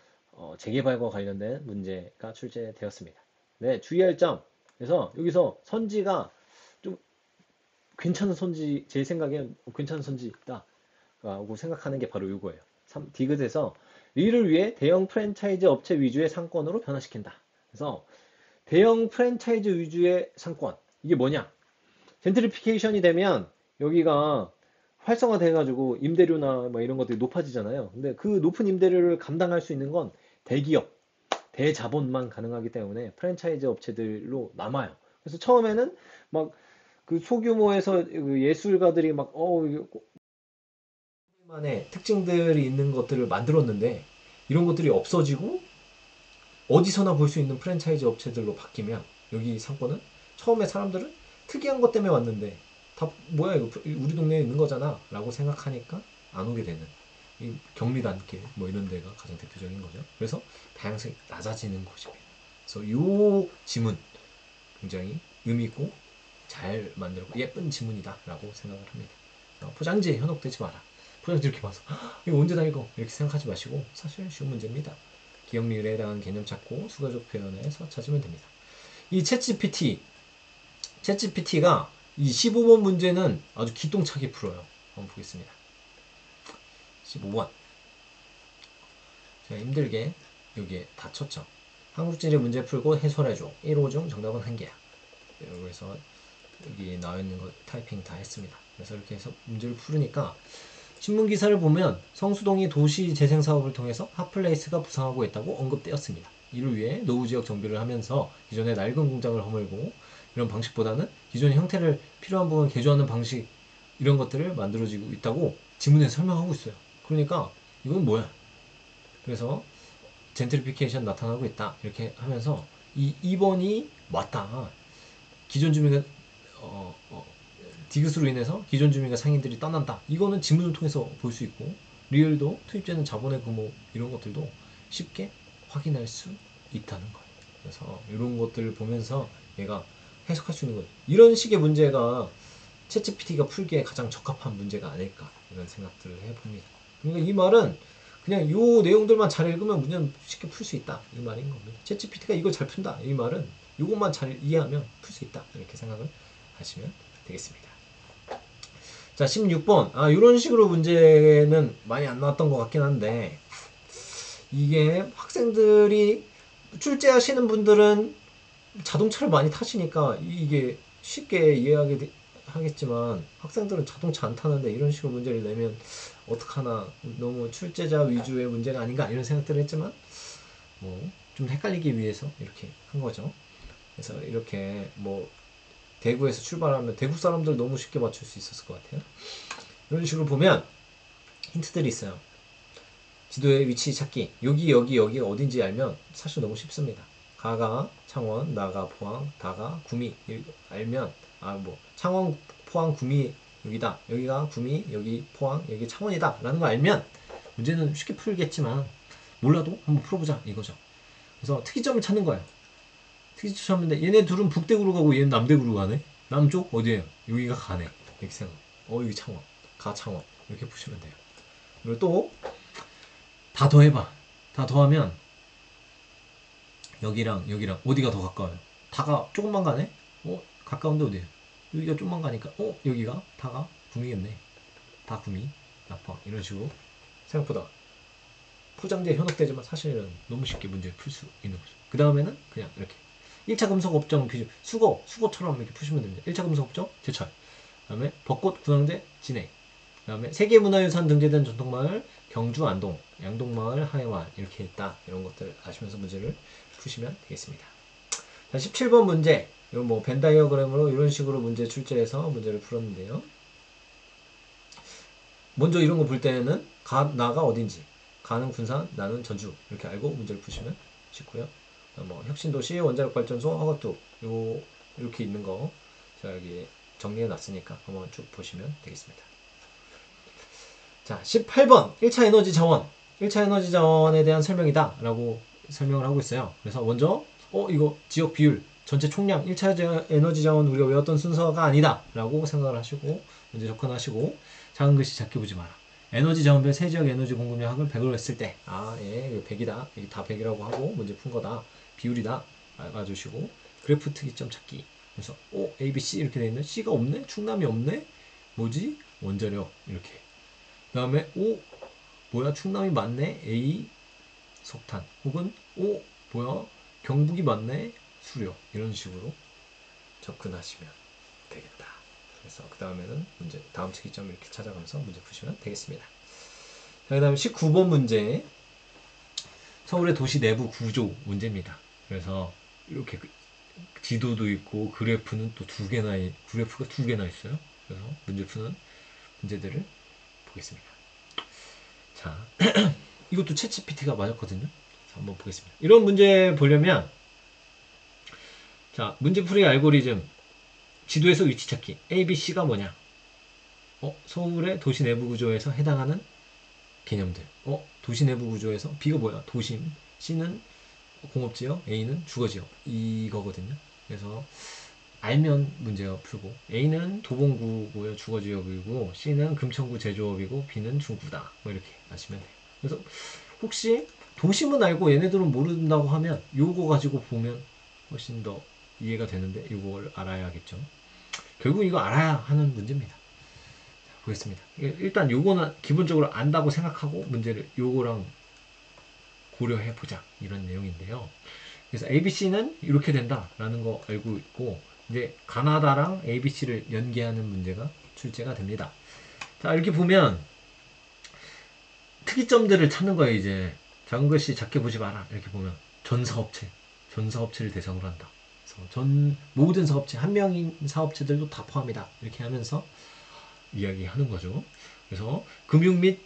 재개발과 관련된 문제가 출제되었습니다. 네, 주의할 점. 그래서 여기서 선지가 좀 괜찮은 선지, 제 생각엔 괜찮은 선지다 라고 생각하는 게 바로 이거예요. 디귿에서 이를 위해 대형 프랜차이즈 업체 위주의 상권으로 변화시킨다. 그래서 대형 프랜차이즈 위주의 상권 이게 뭐냐? 젠트리피케이션이 되면 여기가 활성화돼가지고 임대료나 뭐 이런 것들이 높아지잖아요. 근데 그 높은 임대료를 감당할 수 있는 건 대기업, 대자본만 가능하기 때문에 프랜차이즈 업체들로 남아요. 그래서 처음에는 막 그 소규모에서 그 예술가들이 막 만의 특징들이 있는 것들을 만들었는데 이런 것들이 없어지고 어디서나 볼 수 있는 프랜차이즈 업체들로 바뀌면 여기 상권은 처음에 사람들은 특이한 것 때문에 왔는데 다 뭐야 이거 우리 동네에 있는 거잖아 라고 생각하니까 안 오게 되는 이 경리단길 뭐 이런 데가 가장 대표적인 거죠. 그래서 다양성이 낮아지는 곳입니다. 그래서 이 지문 굉장히 의미 있고 잘 만들고 예쁜 지문이다 라고 생각을 합니다. 포장지에 현혹되지 마라. 포장지 이렇게 봐서 이거 언제 다 읽어 이렇게 생각하지 마시고 사실 쉬운 문제입니다. 기억리을에 해당하는 개념 찾고 수가적 표현에서 찾으면 됩니다. 이 챗GPT가 이 15번 문제는 아주 기똥차게 풀어요. 한번 보겠습니다. 15번 제가 힘들게 여기에 다 쳤죠. 한국지리 문제 풀고 해설해줘. 1호 중 정답은 1개야. 그래서 여기 나와있는 거 타이핑 다 했습니다. 그래서 이렇게 해서 문제를 풀으니까 신문 기사를 보면 성수동이 도시 재생 사업을 통해서 핫플레이스가 부상하고 있다고 언급되었습니다. 이를 위해 노후 지역 정비를 하면서 기존의 낡은 공장을 허물고 이런 방식보다는 기존의 형태를 필요한 부분 개조하는 방식 이런 것들을 만들어지고 있다고 지문에 설명하고 있어요. 그러니까 이건 뭐야? 그래서 젠트리피케이션 나타나고 있다 이렇게 하면서 이 2번이 맞다. 기존 주민가 디귿으로 인해서 기존 주민과 상인들이 떠난다. 이거는 지문을 통해서 볼 수 있고 리을도 투입되는 자본의 규모 이런 것들도 쉽게 확인할 수 있다는 거예요. 그래서 이런 것들을 보면서 얘가 해석할 수 있는 거예요. 이런 식의 문제가 챗GPT가 풀기에 가장 적합한 문제가 아닐까 이런 생각들을 해봅니다. 그러니까 이 말은 그냥 이 내용들만 잘 읽으면 문제는 쉽게 풀 수 있다 이 말인 겁니다. 챗GPT가 이걸 잘 푼다 이 말은 이것만 잘 이해하면 풀 수 있다 이렇게 생각을 하시면 되겠습니다. 자 16번 이런 식으로 문제는 많이 안 나왔던 것 같긴 한데 이게 학생들이 출제하시는 분들은 자동차를 많이 타시니까 이게 쉽게 이해하게 하겠지만 학생들은 자동차 안 타는데 이런 식으로 문제를 내면 어떡하나 너무 출제자 위주의 문제가 아닌가 이런 생각들을 했지만 뭐 좀 헷갈리기 위해서 이렇게 한 거죠. 그래서 이렇게 뭐 대구에서 출발하면 대구 사람들 너무 쉽게 맞출 수 있었을 것 같아요. 이런 식으로 보면 힌트들이 있어요. 지도의 위치 찾기. 여기가 어딘지 알면 사실 너무 쉽습니다. 가가 창원, 나가 포항, 다가 구미 알면 창원, 포항, 구미 여기다. 여기가 구미, 여기 포항, 여기 창원이다 라는 거 알면 문제는 쉽게 풀겠지만 몰라도 한번 풀어보자 이거죠. 그래서 특이점을 찾는 거예요. 특이점 찾는데 얘네 둘은 북대구로 가고 얘는 남대구로 가네. 남쪽 어디에요? 여기가 가네. 이렇게 생각. 여기 창원, 가 창원 이렇게 보시면 돼요. 그리고 또 다 더해봐. 다 더하면 여기랑 어디가 더 가까워요? 다가 조금만 가네? 가까운데 어디에요? 여기가 좀만 가니까 여기가 다가 구미겠네. 다 구미, 나포 이런 식으로 생각보다 포장지에 현혹되지만 사실은 너무 쉽게 문제를 풀 수 있는 거죠. 그 다음에는 그냥 이렇게 1차 금속 업종 비율 수거처럼 이렇게 푸시면 됩니다. 1차 금속 업종 제철 그다음에 벚꽃 군항제 진해. 그다음에 세계문화유산 등재된 전통마을 경주 안동, 양동마을 하회마을 이렇게 있다. 이런 것들 아시면서 문제를 푸시면 되겠습니다. 자, 17번 문제. 이거 뭐 벤 다이어그램으로 이런 식으로 문제 출제해서 문제를 풀었는데요. 먼저 이런 거 볼 때는 나가 어딘지, 가는 군산, 나는 전주 이렇게 알고 문제를 푸시면 쉽고요. 뭐 혁신도시, 원자력발전소, 허가뚝 요 이렇게 있는 거 제가 여기 정리해 놨으니까 한번 쭉 보시면 되겠습니다. 자, 18번 1차 에너지 자원. 1차 에너지 자원에 대한 설명이다 라고 설명을 하고 있어요. 그래서 먼저 이거 지역 비율 전체 총량 1차 에너지 자원 우리가 외웠던 순서가 아니다 라고 생각을 하시고 문제 접근하시고 작은 글씨 작게 보지 마라. 에너지 자원별 세지역 에너지 공급량을 100으로 했을 때 예, 이거 100이다. 이게 다 100이라고 하고 문제 푼 거다. 비율이다. 알아주시고 그래프 특이점 찾기. 그래서 A, B, C 이렇게 돼 있는 C가 없네? 충남이 없네? 뭐지? 원자력 이렇게. 그 다음에 뭐야? 충남이 맞네? A 석탄. 혹은 뭐야? 경북이 맞네? 수력. 이런 식으로 접근하시면 되겠다. 그래서 그 다음에는 문제 다음 특이점 이렇게 찾아가면서 문제 푸시면 되겠습니다. 자, 그 다음에 19번 문제 서울의 도시 내부 구조 문제입니다. 그래서 이렇게 지도도 있고 그래프는 또 그래프가 두 개나 있어요. 그래서 문제 푸는 문제들을 보겠습니다. 자, 이것도 챗GPT가 맞았거든요. 자, 한번 보겠습니다. 이런 문제 보려면 자, 문제풀이 알고리즘 지도에서 위치 찾기 A, B, C가 뭐냐? 서울의 도시 내부 구조에서 해당하는 개념들. 도시 내부 구조에서 B가 뭐야? 도심. C는 공업지역, A는 주거지역. 이거거든요. 그래서 알면 문제가 풀고 A는 도봉구고요. 주거지역이고 C는 금천구 제조업이고 B는 중구다. 뭐 이렇게 아시면 돼요. 그래서 혹시 도심은 알고 얘네들은 모른다고 하면 요거 가지고 보면 훨씬 더 이해가 되는데 요걸 알아야겠죠. 결국 이거 알아야 하는 문제입니다. 자, 보겠습니다. 일단 요거는 기본적으로 안다고 생각하고 문제를 요거랑 고려해 보자 이런 내용인데요. 그래서 ABC는 이렇게 된다라는 거 알고 있고 이제 가나다랑 ABC를 연계하는 문제가 출제가 됩니다. 자, 이렇게 보면 특이점들을 찾는 거예요. 이제 작은 글씨 작게 보지 마라. 이렇게 보면 전사업체를 대상으로 한다. 그래서 모든 사업체, 한 명인 사업체들도 다 포함이다. 이렇게 하면서 이야기하는 거죠. 그래서 금융 및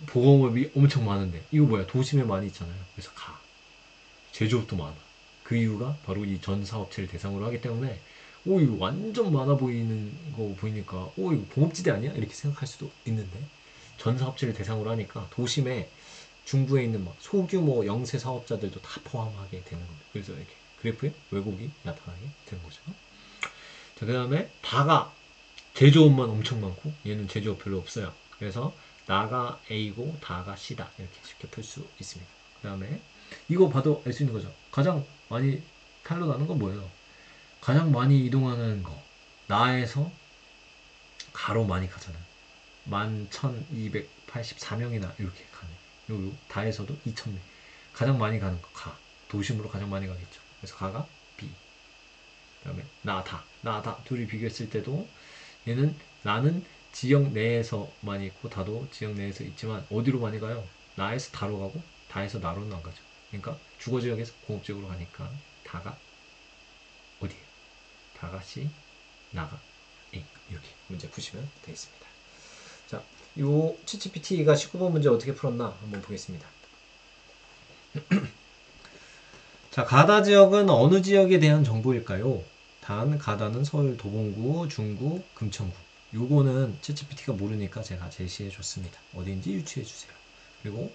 보건업이 엄청 많은데 이거 뭐야? 도심에 많이 있잖아요. 그래서 제조업도 많아. 그 이유가 바로 이 전 사업체를 대상으로 하기 때문에 이거 완전 많아 보이는 거 보이니까 이거 공업지대 아니야? 이렇게 생각할 수도 있는데 전 사업체를 대상으로 하니까 도심에 중부에 있는 막 소규모 영세 사업자들도 다 포함하게 되는 겁니다. 그래서 이렇게 그래프에 왜곡이 나타나게 되는 거죠. 자, 그 다음에 다가 제조업만 엄청 많고 얘는 제조업 별로 없어요. 그래서 나가 A고 다가 C다. 이렇게 쉽게 풀 수 있습니다. 그 다음에 이거 봐도 알 수 있는 거죠. 가장 많이 탈로 나는 건 뭐예요? 가장 많이 이동하는 거. 나에서 가로 많이 가잖아요. 11,284명이나 이렇게 가네. 요 다에서도 2,000명. 가장 많이 가는 거 가. 도심으로 가장 많이 가겠죠. 그래서 가가 B. 그 다음에 나 다 둘이 비교했을 때도 얘는 나는 지역 내에서 많이 있고 다도 지역 내에서 있지만 어디로 많이 가요? 나에서 다로 가고 다에서 나로는 안 가죠. 그러니까 주거지역에서 공업지역으로 가니까 다가 어디에요? 다가 C, 나가 A. 이렇게 문제 푸시면 되겠습니다. 자, 요 챗GPT가 19번 문제 어떻게 풀었나 한번 보겠습니다. 자, 가다 지역은 어느 지역에 대한 정보일까요? 가다는 서울 도봉구, 중구, 금천구. 요거는 챗GPT가 모르니까 제가 제시해 줬습니다. 어딘지 유추해 주세요. 그리고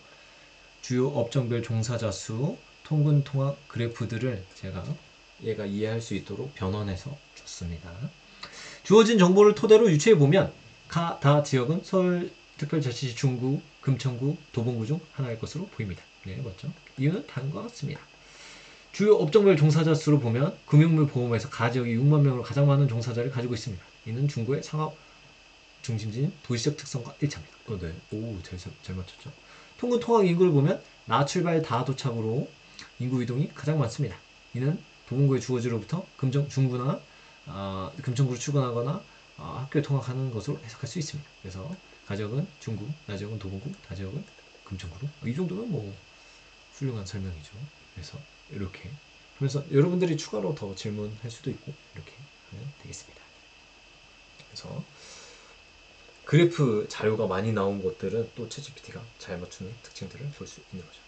주요 업종별 종사자 수, 통근 통합 그래프들을 제가 얘가 이해할 수 있도록 변환해서 줬습니다. 주어진 정보를 토대로 유추해 보면 다 지역은 서울특별자치시 중구, 금천구, 도봉구 중 하나일 것으로 보입니다. 네, 맞죠? 이유는 다음과 같습니다. 주요 업종별 종사자 수로 보면 금융 및 보험에서 가지역이 6만 명으로 가장 많은 종사자를 가지고 있습니다. 이는 중구의 상업 중심지인 도시적 특성과 일치합니다. 네. 잘 맞췄죠. 통근 통학 인구를 보면 나 출발 다 도착으로 인구 이동이 가장 많습니다. 이는 도봉구의 주거지로부터 중구나 금천구로 출근하거나 학교에 통학하는 것으로 해석할 수 있습니다. 그래서 가지역은 중구, 나지역은 도봉구, 다지역은 금천구로. 이 정도면 뭐 훌륭한 설명이죠. 그래서 이렇게 그래서 여러분들이 추가로 더 질문할 수도 있고 이렇게 하면 되겠습니다. 그래서 그래프 자료가 많이 나온 것들은 또 챗GPT가 잘 맞추는 특징들을 볼 수 있는 거죠.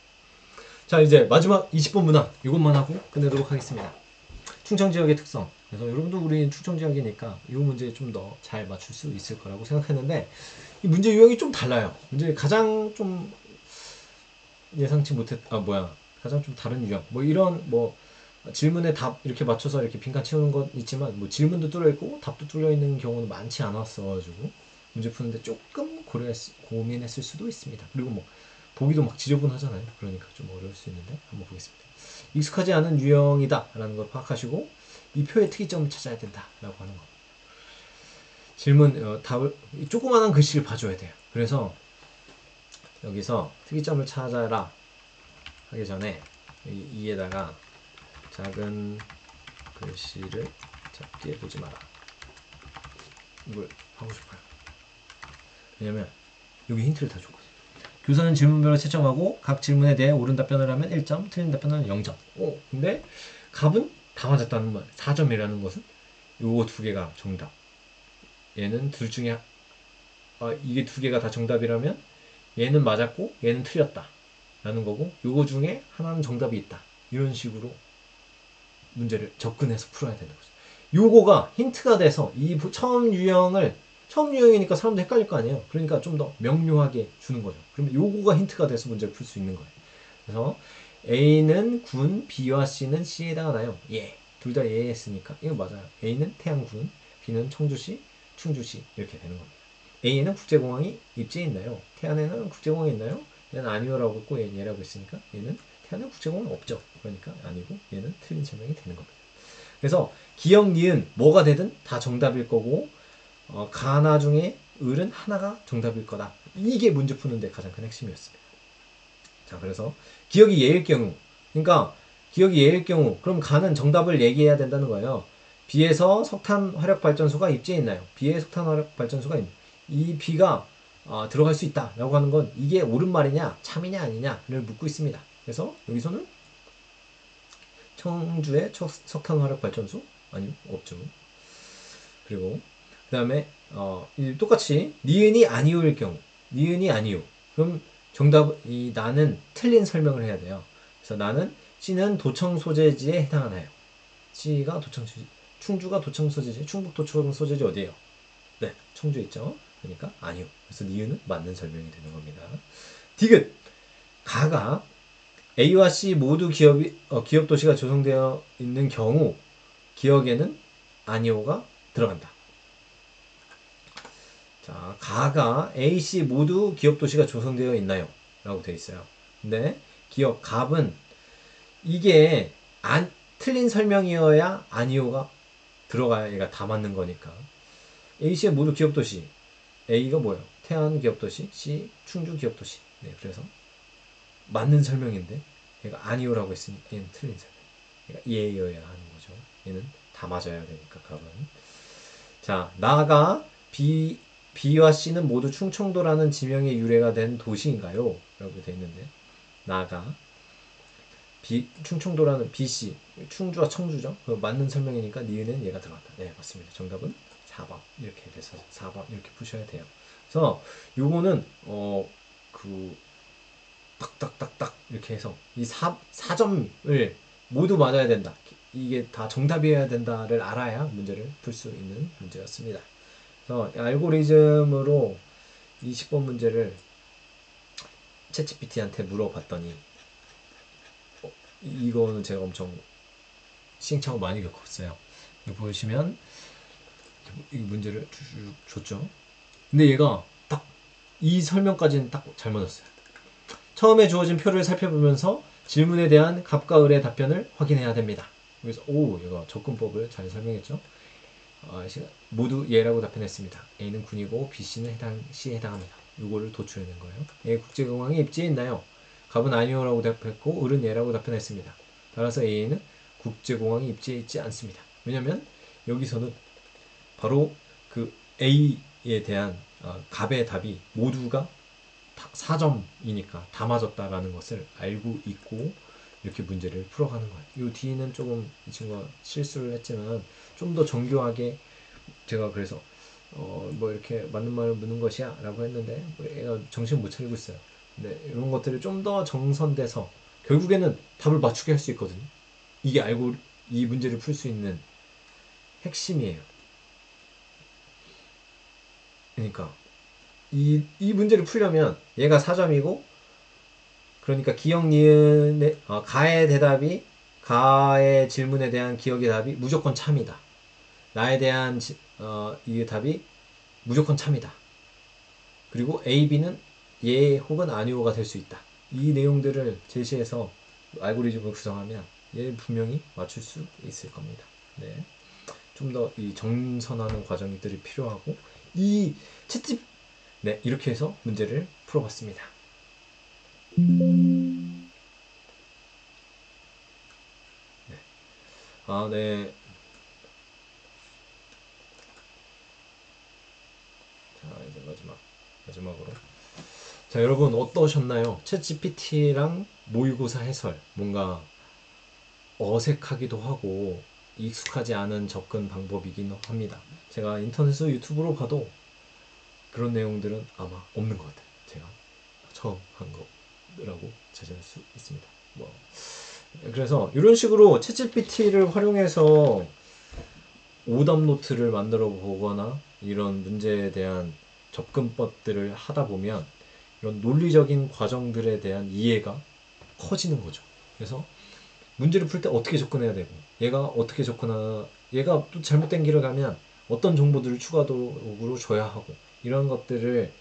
자, 이제 마지막 20번 문항 이것만 하고 끝내도록 하겠습니다. 충청 지역의 특성. 그래서 여러분도 우리 충청 지역이니까 이 문제 좀 더 잘 맞출 수 있을 거라고 생각했는데 이 문제 유형이 좀 달라요. 이제 가장 좀 예상치 못했 가장 좀 다른 유형 뭐 이런 뭐 질문에 답 이렇게 맞춰서 이렇게 빈칸 채우는 건 있지만 뭐 질문도 뚫려 있고 답도 뚫려 있는 경우는 많지 않았어가지고 문제 푸는데 조금 고민했을 수도 있습니다. 그리고 뭐 보기도 막 지저분하잖아요. 그러니까 좀 어려울 수 있는데 한번 보겠습니다. 익숙하지 않은 유형이다 라는 걸 파악하시고 이 표의 특이점을 찾아야 된다 라고 하는 거. 질문 답을 조그만한 글씨를 봐줘야 돼요. 그래서 여기서 특이점을 찾아라 하기 전에 이에다가 작은 글씨를 작게 보지 마라 이걸 하고 싶어요. 왜냐면 여기 힌트를 다 줬거든요. 교사는 질문별로 채점하고 각 질문에 대해 옳은 답변을 하면 1점, 틀린 답변은 0점. 근데 갑은 다 맞았다는 말. 4점이라는 것은 요거 두 개가 정답. 얘는 둘 중에 이게 두 개가 다 정답이라면 얘는 맞았고 얘는 틀렸다 라는 거고 요거 중에 하나는 정답이 있다. 이런 식으로 문제를 접근해서 풀어야 되는 거죠. 요거가 힌트가 돼서 이 처음 유형이니까 사람도 헷갈릴 거 아니에요. 그러니까 좀 더 명료하게 주는 거죠. 그러면 요거가 힌트가 돼서 문제를 풀 수 있는 거예요. 그래서 A는 군, B와 C는 C에 해당하나요? 예. 둘 다 예 했으니까 이거 맞아요. A는 태안군, B는 청주시, 충주시 이렇게 되는 겁니다. A에는 국제공항이 입지에 있나요? 태안에는 국제공항이 있나요? 얘는 아니오라고 했고 얘는 예라고 했으니까 얘는 태안은 국제공항 없죠. 그러니까 아니고 얘는 틀린 설명이 되는 겁니다. 그래서 기역, 니은 뭐가 되든 다 정답일 거고 가나 중에 을은 하나가 정답일 거다. 이게 문제 푸는데 가장 큰 핵심이었습니다. 자, 그래서 기역이 예일 경우 그러니까 기역이 예일 경우 그럼 가는 정답을 얘기해야 된다는 거예요. B에서 석탄 화력 발전소가 입지에 있나요? B에 석탄 화력 발전소가 있나요? 이 B가 들어갈 수 있다 라고 하는 건 이게 옳은 말이냐 참이냐 아니냐를 묻고 있습니다. 그래서 여기서는 청주의 석탄 화력 발전소? 아니요, 없죠. 그리고 그 다음에 똑같이 니은이 아니오일 경우 니은이 아니오 그럼 정답 나는 틀린 설명을 해야 돼요. 그래서 나는 C는 도청 소재지에 해당하나요? C가 충주가 도청 소재지 충북 도청 소재지 어디예요? 네, 청주에 있죠. 그러니까 아니요. 그래서 니은은 맞는 설명이 되는 겁니다. 디귿 가가 A와 C 모두 기업 도시가 조성되어 있는 경우 기억에는 아니오가 들어간다. 자, 가가 A, C 모두 기업 도시가 조성되어 있나요? 라고 되어 있어요. 근데 기업 갑은 이게 틀린 설명이어야 아니오가 들어가야 얘가 다 맞는 거니까. A, C의 모두 기업 도시. A가 뭐예요? 태안 기업 도시, C 충주 기업 도시. 네, 그래서 맞는 설명인데 얘가 아니오라고 했으니 얘는 틀린 설명. 그러니까 예여야 하는 거죠. 얘는 다 맞아야 되니까 갑은. 자, 나가 B와 C는 모두 충청도라는 지명의 유래가 된 도시인가요? 라고 되어 있는데 나가 충청도라는 BC 충주와 청주죠. 맞는 설명이니까 니은은 얘가 들어갔다. 네, 맞습니다. 정답은 4번 이렇게 돼서 4번 이렇게 푸셔야 돼요. 그래서 요거는 딱딱딱딱 이렇게 해서 이 4점을 모두 맞아야 된다. 이게 다 정답이어야 된다를 알아야 문제를 풀 수 있는 문제였습니다. 그래서 알고리즘으로 20번 문제를 챗GPT한테 물어봤더니 이거는 제가 엄청 시행착오 많이 겪었어요. 여기 보시면 이 문제를 쭉 줬죠. 근데 얘가 딱 이 설명까지는 딱 잘 맞았어요. 처음에 주어진 표를 살펴보면서 질문에 대한 갑과 을의 답변을 확인해야 됩니다. 그래서 얘가 접근법을 잘 설명했죠. 모두 예라고 답변했습니다. A는 군이고 BC는 C에 해당합니다. 이거를 도출해낸 거예요. A 국제공항에 입지에 있나요? 갑은 아니오라고 답했고 을은 예라고 답변했습니다. 따라서 A는 국제공항이 입지에 있지 않습니다. 왜냐면 여기서는 바로 그 A에 대한 갑의 답이 모두가 4점이니까 다 맞았다라는 것을 알고 있고 이렇게 문제를 풀어가는 거예요. 이 뒤는 조금 이 친구가 실수를 했지만 좀 더 정교하게 제가 그래서 뭐 이렇게 맞는 말을 묻는 것이야 라고 했는데 뭐 애가 정신 못 차리고 있어요. 근데 이런 것들을 좀 더 정선돼서 결국에는 답을 맞추게 할 수 있거든요. 이게 알고 이 문제를 풀 수 있는 핵심이에요. 그러니까 이 문제를 풀려면 얘가 4점이고 그러니까 기억 니은의 가의 대답이 가의 질문에 대한 기억의 답이 무조건 참이다. 나에 대한 이 답이 무조건 참이다. 그리고 A, B는 예 혹은 아니오가 될 수 있다. 이 내용들을 제시해서 알고리즘을 구성하면 얘 분명히 맞출 수 있을 겁니다. 네. 좀 더 이 정선하는 과정들이 필요하고 이 채집 네 이렇게 해서 문제를 풀어봤습니다. 아, 네. 자, 이제 마지막으로. 자, 여러분 어떠셨나요? 챗GPT랑 모의고사 해설. 뭔가 어색하기도 하고 익숙하지 않은 접근 방법이긴 합니다. 제가 인터넷 유튜브로 봐도 그런 내용들은 아마 없는 것 같아요. 제가 처음 한 거라고 제시할 수 있습니다. 뭐 그래서 이런 식으로 챗GPT를 활용해서 오답 노트를 만들어 보거나 이런 문제에 대한 접근법들을 하다 보면 이런 논리적인 과정들에 대한 이해가 커지는 거죠. 그래서 문제를 풀 때 어떻게 접근해야 되고 얘가 어떻게 접근하나 얘가 또 잘못된 길을 가면 어떤 정보들을 추가적으로 줘야 하고 이런 것들을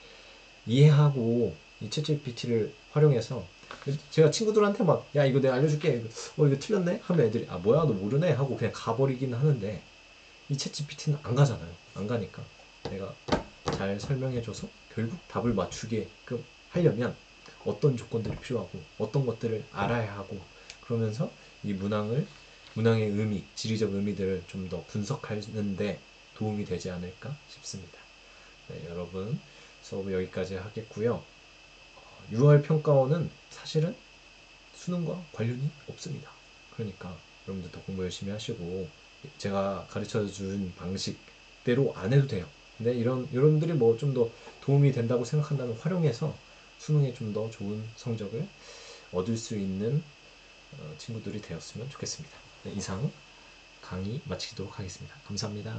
이해하고 이 챗GPT를 활용해서 제가 친구들한테 막 야 이거 내가 알려줄게 이거 틀렸네 하면 애들이 아 뭐야 너 모르네 하고 그냥 가버리긴 하는데 이 챗GPT는 안 가잖아요. 안 가니까 내가 잘 설명해줘서 결국 답을 맞추게끔 하려면 어떤 조건들이 필요하고 어떤 것들을 알아야 하고 그러면서 이 문항의 의미, 지리적 의미들을 좀 더 분석하는데 도움이 되지 않을까 싶습니다. 네, 여러분 수업 여기까지 하겠고요. 6월 평가원은 사실은 수능과 관련이 없습니다. 그러니까 여러분들도 공부 열심히 하시고 제가 가르쳐 준 방식대로 안 해도 돼요. 근데 이런 여러분들이 뭐 좀 더 도움이 된다고 생각한다면 활용해서 수능에 좀 더 좋은 성적을 얻을 수 있는 친구들이 되었으면 좋겠습니다. 네, 이상 강의 마치도록 하겠습니다. 감사합니다.